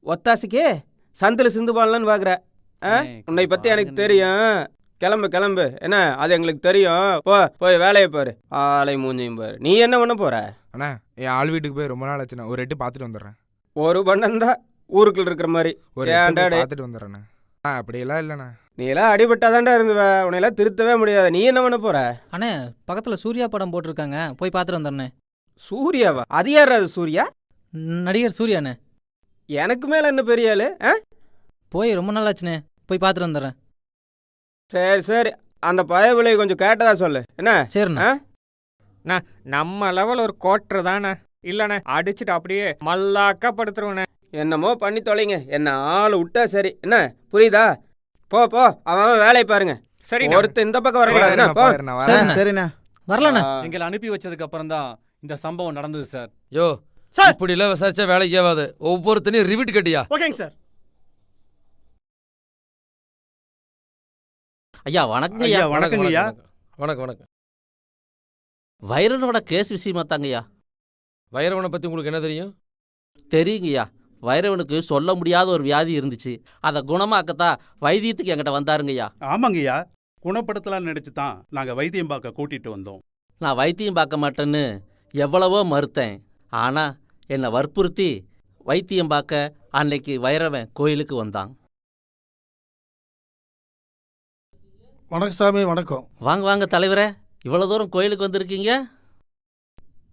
ஒத்தாசைக்கு சந்தில் சிந்து பாடலான்னு பார்க்குற. உன்னை பத்தி எனக்கு தெரியும். கிளம்பு கிளம்பு. என்ன அது எங்களுக்கு தெரியும். போய் வேலையை பாரு. ஆலை மூஞ்சியும் பாரு. நீ என்ன பண்ண போற? அண்ணா என் ஆள் வீட்டுக்கு போய் ரொம்ப நாள் ஆச்சுண்ணா. ஒரு எட்டு பார்த்துட்டு வந்துடுறேன். ஒரு பண்ணம் தான் ஊருக்குள்ள இருக்கிற மாதிரி. ஒரு பார்த்துட்டு வந்துடுறேண்ணா. அப்படியெல்லாம் இல்லைண்ணா. நீ எல்லாம் அடிபட்டாதான்டா இருந்துவ. உன்னையெல்லாம் திருத்தவே முடியாது. நீ என்ன பண்ண போற? அண்ணே பக்கத்தில் சூர்யா படம் போட்டிருக்காங்க, போய் பார்த்துட்டு வந்துடுறேன். சூர்யாவா? அது யார் அது சூர்யா? நடிகர் சூர்யாண்ணே. எனக்கு மேல என்ன பெரிய ஆளு? போய் ரொம்ப நாள் ஆச்சுண்ணே, போய் பார்த்துட்டு வந்துடுறேன். சரி சரி, அந்த பயவிலை கொஞ்சம் கேட்டதா சொல்லு. என்ன? சரிண்ணா. நம்ம லெவல் ஒரு கோட்டர் தானே இல்லண்ணே, அடிச்சுட்டு அப்படியே மல்லாக்கா படுத்துருவண்ணே. என்னமோ பண்ணி தொலைங்க, என்ன ஆள் விட்டா சரி. என்ன புரியுதா? போ அவன் வேலையை பாருங்க. சரி, ஒருத்தர் இந்த பக்கம் வரக்கூடாது. சரிண்ணா. வரலண்ணா. எங்களை அனுப்பி வச்சதுக்கு அப்புறம் தான் இந்த சம்பவம் நடந்தது சார். யோ இப்படி எல்லாம் விசாரிச்சா வேலைக்கு ஆகாது. ஒவ்வொருத்தனையும் ரிவிட் கட்டியா? ஓகேங்க சார். ஐயா வணக்கம் ஐயா. வணக்கம் ஐயா. வணக்கம். வைரனோட கேஸ் விஷயமா தாங்கய்யா. வைரவனை பத்தி உங்களுக்கு என்ன தெரியும்? தெரியுங்கய்யா, வைரவனுக்கு சொல்ல முடியாத ஒரு வியாதி இருந்துச்சு. அதை குணமாக்கத்தான் வைத்தியத்துக்கு என்கிட்ட வந்தாருங்கய்யா. ஆமாங்கய்யா, குணப்படுத்தலாம்னு நினைச்சு தான் நாங்கள் வைத்தியம் பார்க்க கூட்டிட்டு வந்தோம். நான் வைத்தியம் பார்க்க மாட்டேன்னு எவ்வளவோ மறுத்தேன். ஆனால் என்னை வற்புறுத்தி வைத்தியம் பார்க்க அன்னைக்கு வைரவன் கோயிலுக்கு வந்தான். வணக்கம் சாமி. வணக்கம். வாங்க தலைவரே, இவ்வளோ தூரம் கோயிலுக்கு வந்திருக்கீங்க.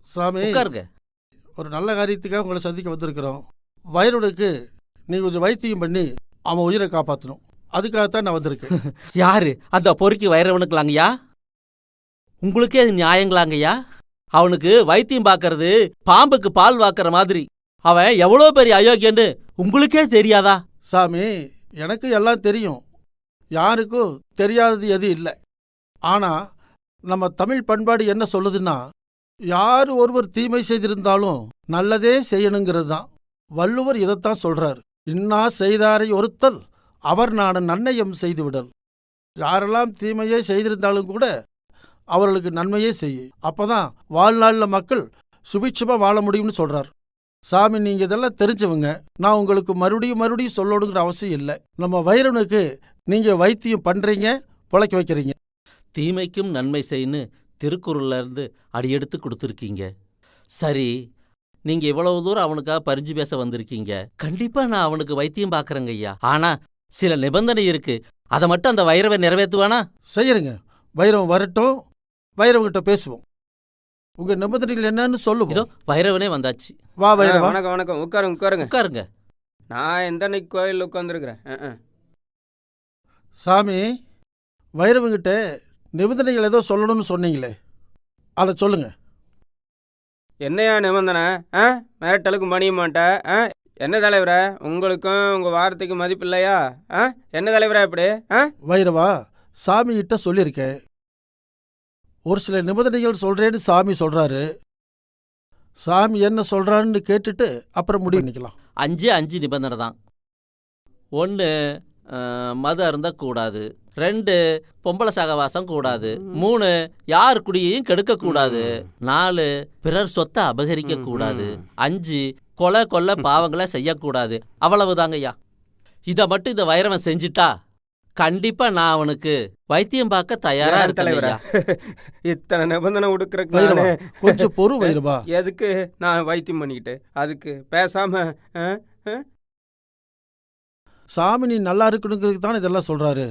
சாமி உட்காருங்க. ஒரு நல்ல காரியத்துக்காக உங்களை சந்திக்க வந்திருக்கிறோம். வைரவனுக்கு நீங்கள் கொஞ்சம் வைத்தியம் பண்ணி அவன் உயிரை காப்பாற்றணும். அதுக்காகத்தான் நான் வந்திருக்கேன். யாரு அந்த பொறுக்கி வைரவனுக்குலாங்கய்யா? உங்களுக்கே அது நியாயங்களாங்கய்யா? அவனுக்கு வைத்தியம் பார்க்கறது பாம்புக்கு பால் வாக்குற மாதிரி. அவன் எவ்வளோ பெரிய அயோக்கியன்னு உங்களுக்கே தெரியாதா? சாமி எனக்கு எல்லாம் தெரியும், யாருக்கும் தெரியாதது எதுவும் இல்லை. ஆனால் நம்ம தமிழ் பண்பாடு என்ன சொல்லுதுன்னா, யார் ஒருவர் தீமை செய்திருந்தாலும் நல்லதே செய்யணுங்கிறது தான். வள்ளுவர் இதைத்தான் சொல்றார். இன்னா செய்தாரை ஒருத்தல் அவர் நாட நன்னயம் செய்துவிடல். யாரெல்லாம் தீமையே செய்திருந்தாலும் கூட அவர்களுக்கு நன்மையே செய்யும். அப்பதான் வாழ்நாளில் மக்கள் சுபிட்சமா வாழ முடியும்னு சொல்றார். சாமி நீங்க இதெல்லாம் தெரிஞ்சவங்க, நான் உங்களுக்கு மறுபடியும் சொல்லணுங்கிற அவசியம் இல்லை. நம்ம வைரவனுக்கு நீங்க வைத்தியம் பண்றீங்க, பிழைக்க வைக்கிறீங்க. தீமைக்கும் நன்மை செய்யு திருக்குறள்ல இருந்து அடியெடுத்து கொடுத்துருக்கீங்க. சரி, நீங்க இவ்வளவு தூரம் அவனுக்காக பரிஞ்சு பேச வந்திருக்கீங்க. கண்டிப்பா நான் அவனுக்கு வைத்தியம் பார்க்கறேங்க ஐயா. ஆனா சில நிபந்தனை இருக்கு, அதை மட்டும் அந்த வைரவன் நிறைவேற்றுவானா? செய்யறங்க. வைரவன் வரட்டும், வைரவங்கிட்ட பேசுவோம். உங்க நிபந்தனைகள் என்னன்னு சொல்லுவோம். இதோ வைரவனே வந்தாச்சு. வா வைரவா. வணக்கம். உட்காருங்க. நான் எந்த அன்னைக்கு கோயிலில் உட்காந்துருக்கிறேன். சாமி வைரவங்கிட்ட நிபந்தனைகள் ஏதோ சொல்லணும்னு சொன்னீங்களே, அதை சொல்லுங்க. என்னையா நிபந்தனை? மிரட்டலுக்கு மணிய மாட்டேன். என்ன தலைவரா, உங்களுக்கும் உங்கள் வார்த்தைக்கு மதிப்பு இல்லையா? என்ன தலைவரா இப்படி? வைரவா, சாமிகிட்ட சொல்லியிருக்கேன். ஒரு சில நிபந்தனைகள் சொல்றேன்னு சாமி சொல்றாரு. சாமி என்ன சொல்றான்னு கேட்டுட்டு அப்புறம் முடிவு பண்ணிக்கலாம். 5 நிபந்தனை தான். 1 மது அருந்தக்கூடாது. 2 பொம்பளை சகவாசம் கூடாது. 3 யார் குடியையும் கெடுக்கக்கூடாது. 4 பிறர் சொத்தை அபகரிக்க கூடாது. 5 கொலை பாவங்களை செய்யக்கூடாது. அவ்வளவுதாங்க ஐயா. இதை மட்டும் இந்த வைரவன் செஞ்சிட்டா கண்டிப்பா நான் அவனுக்கு வைத்தியம் பார்க்க தயாரா இருக்கேன். இத்தனை நிபந்தனை கொடுக்கறதுக்கு கொஞ்சம் பொறு வைரவா. எதுக்கு நான் வைத்தியம் பண்ணிக்கிட்டு? அதுக்கு பேசாம சாமி நீ நல்லா இருக்கணுங்கிறதுக்கு தான் இதெல்லாம் சொல்றாரு.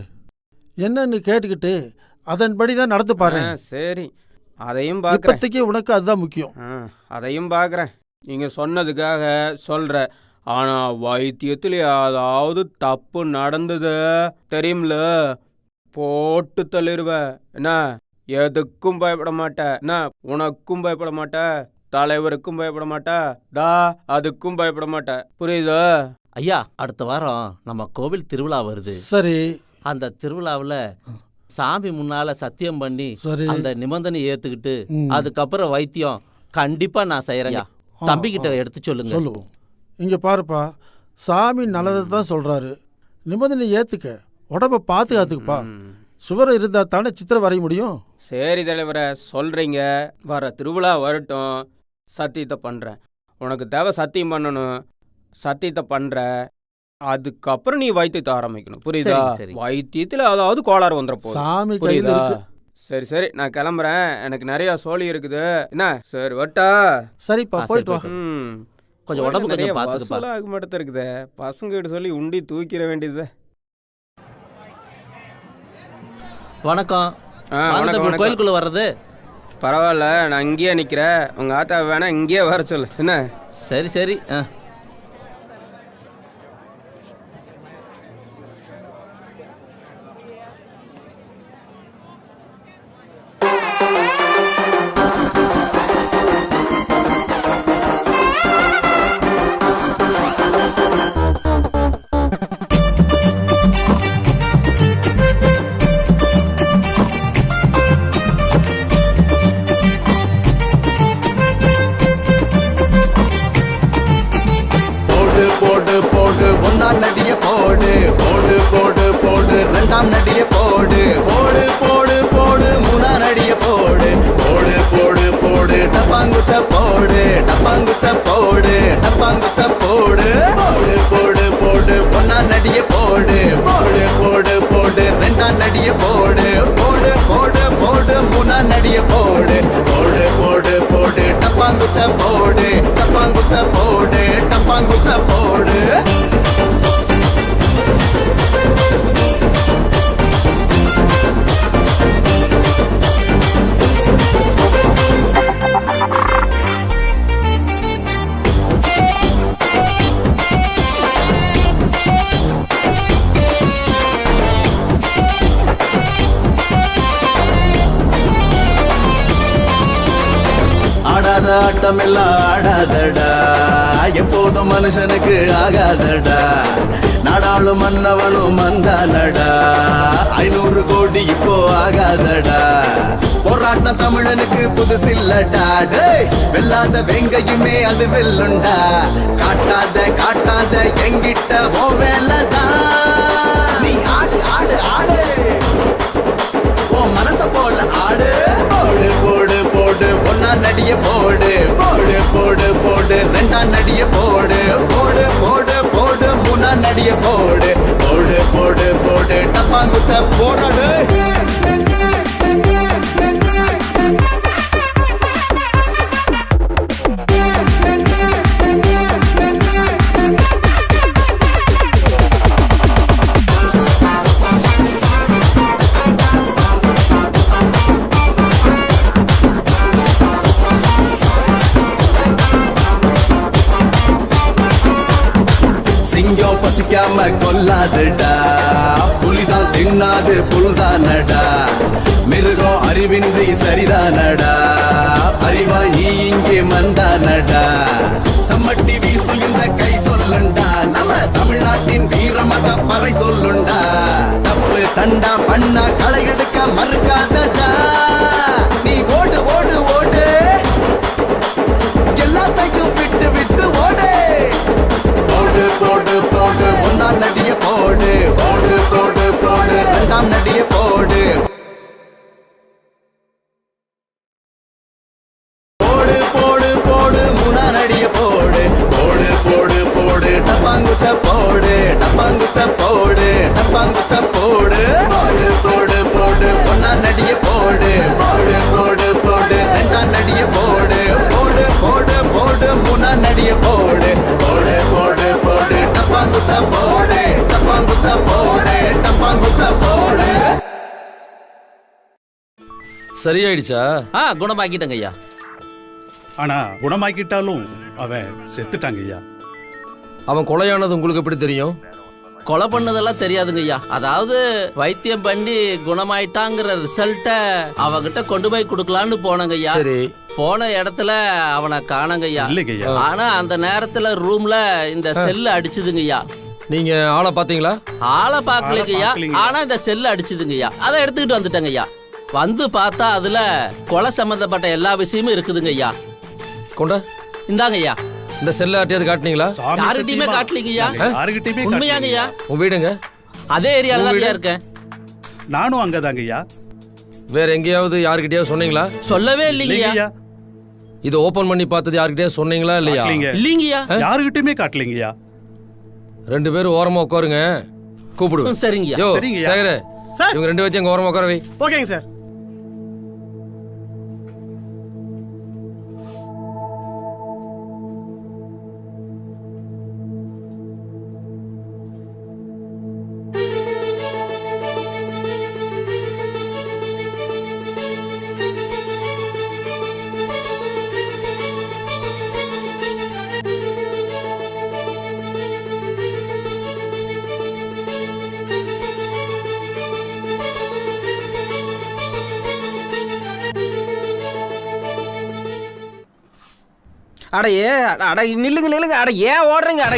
என்னன்னு கேட்டுக்கிட்டு அதன்படி தான் நடந்து பாரு. சரி, அதையும் பார்க்கறேன். இப்போதைக்கு உனக்கு அதுதான் முக்கியம். அதையும் பார்க்குறேன். நீங்க சொன்னதுக்காக சொல்ற. ஆனா வைத்தியத்தில் ஏதாவது தப்பு நடந்தது தெரியும்ல, போட்டு தள்ளிடுவேன். என்ன, எதுக்கும் பயப்பட மாட்டேன். என்ன, உனக்கும் பயப்பட மாட்டேன், தலைவருக்கும் பயப்பட மாட்டேன், அதுக்கும் பயப்பட மாட்டேன். புரியுதா? ஐயா, அடுத்த வாரம் நம்ம கோவில் திருவிழா வருது. சரி. அந்த திருவிழாவில் சாமி முன்னால சத்தியம் பண்ணி அந்த நிபந்தனை ஏத்துக்கிட்டு அதுக்கப்புறம் வைத்தியம் கண்டிப்பா நான் செய்யறேன். தம்பிக்கிட்ட எடுத்து சொல்லுவோம். இங்க பாருப்பா, சாமி நல்லதை தான் சொல்றாரு. நிபந்தனை ஏத்துக்க, உடம்ப பாத்துக்காத்துக்குப்பா. சுவரம் இருந்தா தானே சித்திரம் வரைய முடியும். சரி தலைவரை, சொல்றீங்க. வர திருவிழா வரட்டும், சத்தியத்தை பண்றேன். உனக்கு தேவை சத்தியம் பண்ணணும், சத்தியத்தை பண்ற. அதுக்கப்புறம் நீ வைத்தியத்தை ஆரம்பிக்கணும், புரியுதா? சரிங்க, சரி. வைத்தியத்தில் அதாவது கோளாறு வந்துட சாமி போகுது, கையில புரியுதா? இருக்கு. சரி சரி, நான் கிளம்புறேன், எனக்கு நிறைய சோழி இருக்குது. என்ன சரி வட்டா? சரிப்பா, போயிட்டு வா. கொஞ்சம் உடம்பு கொஞ்சம் பார்த்துக்கப்பா. ஆக மட்டும் இருக்குதே, பசங்க கிட்ட சொல்லி உண்டி தூக்கிட வேண்டியது. வணக்கம். வாங்க வணக்கம், தம்பி, வணக்கம். கோயிலுக்குள்ள வர்றது. பரவாயில்ல, நான் இங்கேயே நிற்கிறேன். உங்கள் ஆத்தா வேணா இங்கேயே வர சொல்லு. என்ன? சரி சரி. போடு போடு போடு ஒன்னாம் நடிய போடு, போடு போடு போடு ரெண்டாம் நடிய போடு, போடு போடு போடு மூணாம் நடிய போடு, போடு போடு போடு டப்பாங்குத்த போடு, டப்பாங்குத்த போடு, டப்பாங்குத்த போடு, போடு போடு போடு ஒன்னாம் நடிய போடு, போடு போடு போடு ரெண்டாம் நடிய போடு, போடு போடு போடு மூணாம் நடிய போடு, போடு போடு போடு டப்பாங்குத்த போடு, டப்பாங்குத்த போடு, டப்பாங்குத்த போடு. ஆடாத ஆட்டம் எல்லாம் ஆடாதடா, எப்போதும் மனுஷனுக்கு ஆகாதடா, நாடாளும் மன்னவனும் வந்தானடா, 500 கோடி இப்போ ஆகாதடா, போராட்டம் தமிழனுக்கு புதுசில்லடா, டேய் வெல்லாத வெங்கையுமே அது வெல்லுண்டா, காட்டாத காட்டாத எங்கிட்ட ஓ வேலைதான், நீ ஆடு ஆடு ஆடு ஓ மனச போல ஆடு, போடு போடு போடு ஒன்னாம் நடிய போடு, போடு போடு போடு ரெண்டாம் நடிய போடு, போடு போடு போடு மூணாம் நடிய போடு, போடு போடு போடு டப்பாங்குத்த போராடு. சிங்கம் பசிக்காம கொல்லாதுடா, புலிதான் தின்னாது புல்தானடா, மிருகம் அறிவின்றி சரிதானடா, அறிவா நீ இங்கே மந்தானடா, சம்மட்டி வீசு இந்த கை சொல்லுண்டா, நம்ம தமிழ்நாட்டின் வீரமத பறை சொல்லுண்டா, தப்பு தண்டா பண்ணா களை எடுக்க மறுக்காதடா, நீ ஓடு ஓடு ஓடு எல்லாத்தையும் விட்டு விட்டு ஓடு, போடு போடு போடு ஒன்னாம் நடிய போடு, போடு போடு போடு ரெண்டாம் நடிய போடு, போடு போடு போடு மூணாம் நடிய போடு, போடு போடு போடு டப்பாங்குத்த போடு, டப்பாங்குத்த போடு, டப்பாங்குத்த போடு, போடு போடு போடு ஒன்னாம் நடிய போடு, போடு போடு போடு ரெண்டாம் நடிய போடு, போடு போடு போடு மூணாம் நடிய போடு, போடு போடு போடு டப்பாங்குத்த போடு, டப்பாங்குத்த போடு, டப்பாங்குத்த போடு. சரியாயிடுச்சா? குணமாக்கிட்டேங்க ஐயா. ஆனா குணமாக்கிட்டாலும் அவன் செத்துட்டாங்க ஐயா. அவன் கொலையானது உங்களுக்கு எப்படி தெரியும்? கொலை பண்ணதெல்லாம் தெரியாதுங்க ஐயா. அதாவது வைத்தியம் பண்ணி குணமாயிட்டாங்கிற ரிசல்ட்டை அவகிட்ட கொண்டு போய் கொடுக்கலான்னு போனங்க ஐயா. சரி. போன இடத்துல அவனை காணங்க ஐயா. இல்லைங்க ஐயா. ஆனா அந்த நேரத்துல ரூம்ல இந்த செல்லு அடிச்சுதுங்க ஐயா. நீங்க ஆளை பாத்தீங்களா? ஆளை பார்க்கலங்க ஐயா. ஆனா இந்த செல்லு அடிச்சுதுங்க ஐயா. அதை எடுத்துக்கிட்டு வந்துட்டேங்க ஐயா. வந்து பார்த்தா அதுல கொலை சம்பந்தப்பட்ட எல்லா விஷயமும் இருக்குதுங்க ஐயா. கொண்டா இந்தாங்க ஐயா. இந்த செல்ல ஆட்டியாவது காட்டுனீங்களா? யாருகிட்டயுமே காட்டலீங்க ஐயா. உண்மையாங்க ஐயா. உன் வீடுங்க? அதே ஏரியால தான் ஐயா இருக்கேன். நானும் அங்கதாங்க ஐயா. வேற எங்கேயாவது யாருக்கிட்டயாவது சொன்னீங்களா? சொல்லவே இல்லைங்க ஐயா. இது ஓபன் பண்ணி பார்த்தது யாருக்கிட்டயாவது சொன்னீங்களா இல்லையா? இல்லைங்கய்யா. யாருகிட்டயுமே காட்டலீங்கய்யா. 2 பேரும் ஓரமா உட்காருங்க, கூப்பிடுவேன். சரிங்கய்யா. யோ சரிங்கய்யா. சேகரே, இவங்க 2 பேத்தையும் அங்க ஓரமா உட்கார வை. ஓகேங்க சார். அட அட நில்லுங்க, அட ஏன் ஓடுறீங்க? அட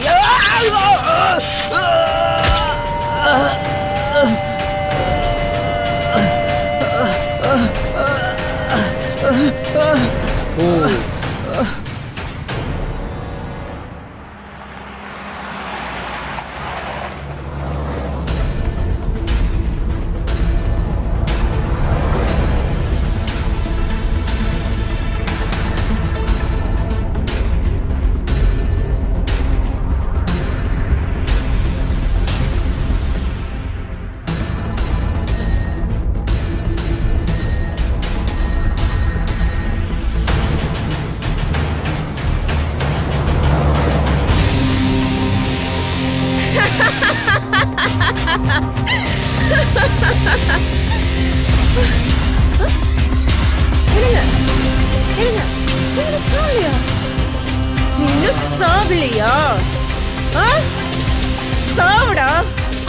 சாவுடா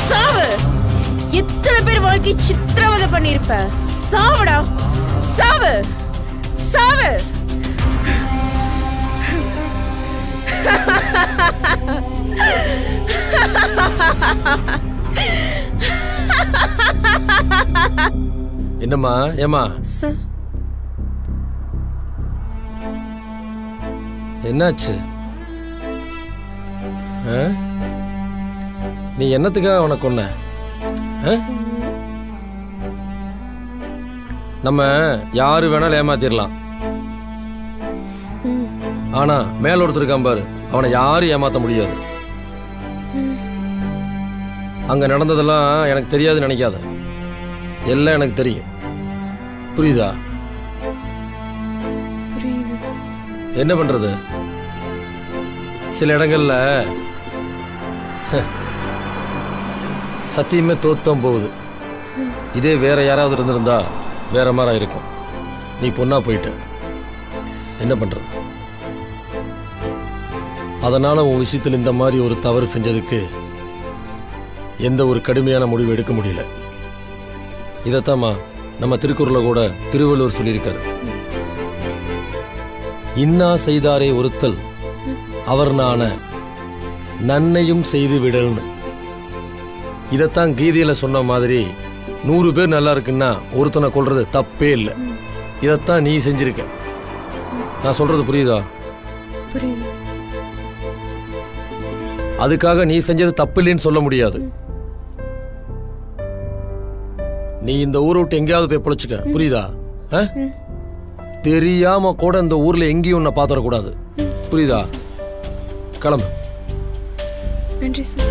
சாவு. எத்தனை பேர் வாழ்க்கை சித்திரவதை பண்ணிருப்ப. சாவுடா சாவு சாவு. என்னம்மா ஏமா என்னாச்சு? நீ என்னத்துக்காக அவனை கொன்ன? நம்ம யாரு வேணாலும் ஏமாத்திரலாம், ஆனா மேல ஒருத்தர் இருக்கான் பாரு, அவனை யாரும் ஏமாத்த முடியாது. அங்க நடந்ததெல்லாம் எனக்கு தெரியாதுன்னு நினைக்காத, எல்லாம் எனக்கு தெரியும். புரியுதா? என்ன பண்றது, சில இடங்கள்ல சத்தியமே தோத்தம் போகுது. இதே வேற யாராவது இருந்திருந்தா வேற மாதிரி இருக்கும். நீ பொண்ணா போயிட்ட, என்ன பண்றது? அதனால உன் விஷயத்தில் இந்த மாதிரி ஒரு தவறு செஞ்சதுக்கு எந்த ஒரு கடுமையான முடிவு எடுக்க முடியல. இதைத்தாம்மா நம்ம திருக்குறளை கூட திருவள்ளுவர் சொல்லியிருக்காரு, இன்னா செய்தாரே ஒருத்தல் அவர் நான நன்னையும் செய்து விடல்னு. இதைத்தான் கீதையில சொன்ன மாதிரி 100 பேர் நல்லா இருக்குன்னா ஒருத்தனை கொல்றது தப்பே இல்லை. இதைத்தான் நீ செஞ்சிருக்க. நான் சொல்றது புரியுதா? அதுக்காக நீ செஞ்சது தப்பு இல்லைன்னு சொல்ல முடியாது. நீ இந்த ஊரை விட்டு எங்கேயாவது போய் பொழைச்சுக்க, புரியுதா? தெரியாம கூட இந்த ஊர்ல எங்கேயும் உன்னை பாத்திரக்கூடாது, புரியுதா? கிளம்பு. நன்றி சார்.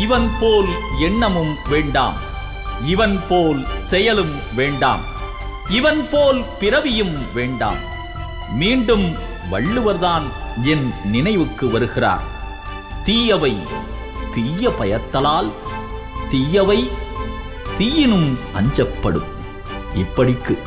இவன் போல் எண்ணமும் வேண்டாம், இவன் போல் செயலும் வேண்டாம், இவன் போல் பிறவியும் வேண்டாம். மீண்டும் வள்ளுவர்தான் என் நினைவுக்கு வருகிறார். தீயவை தீய பயத்தலால், தீயவை தீயினும் அஞ்சப்படும். இப்படிக்கு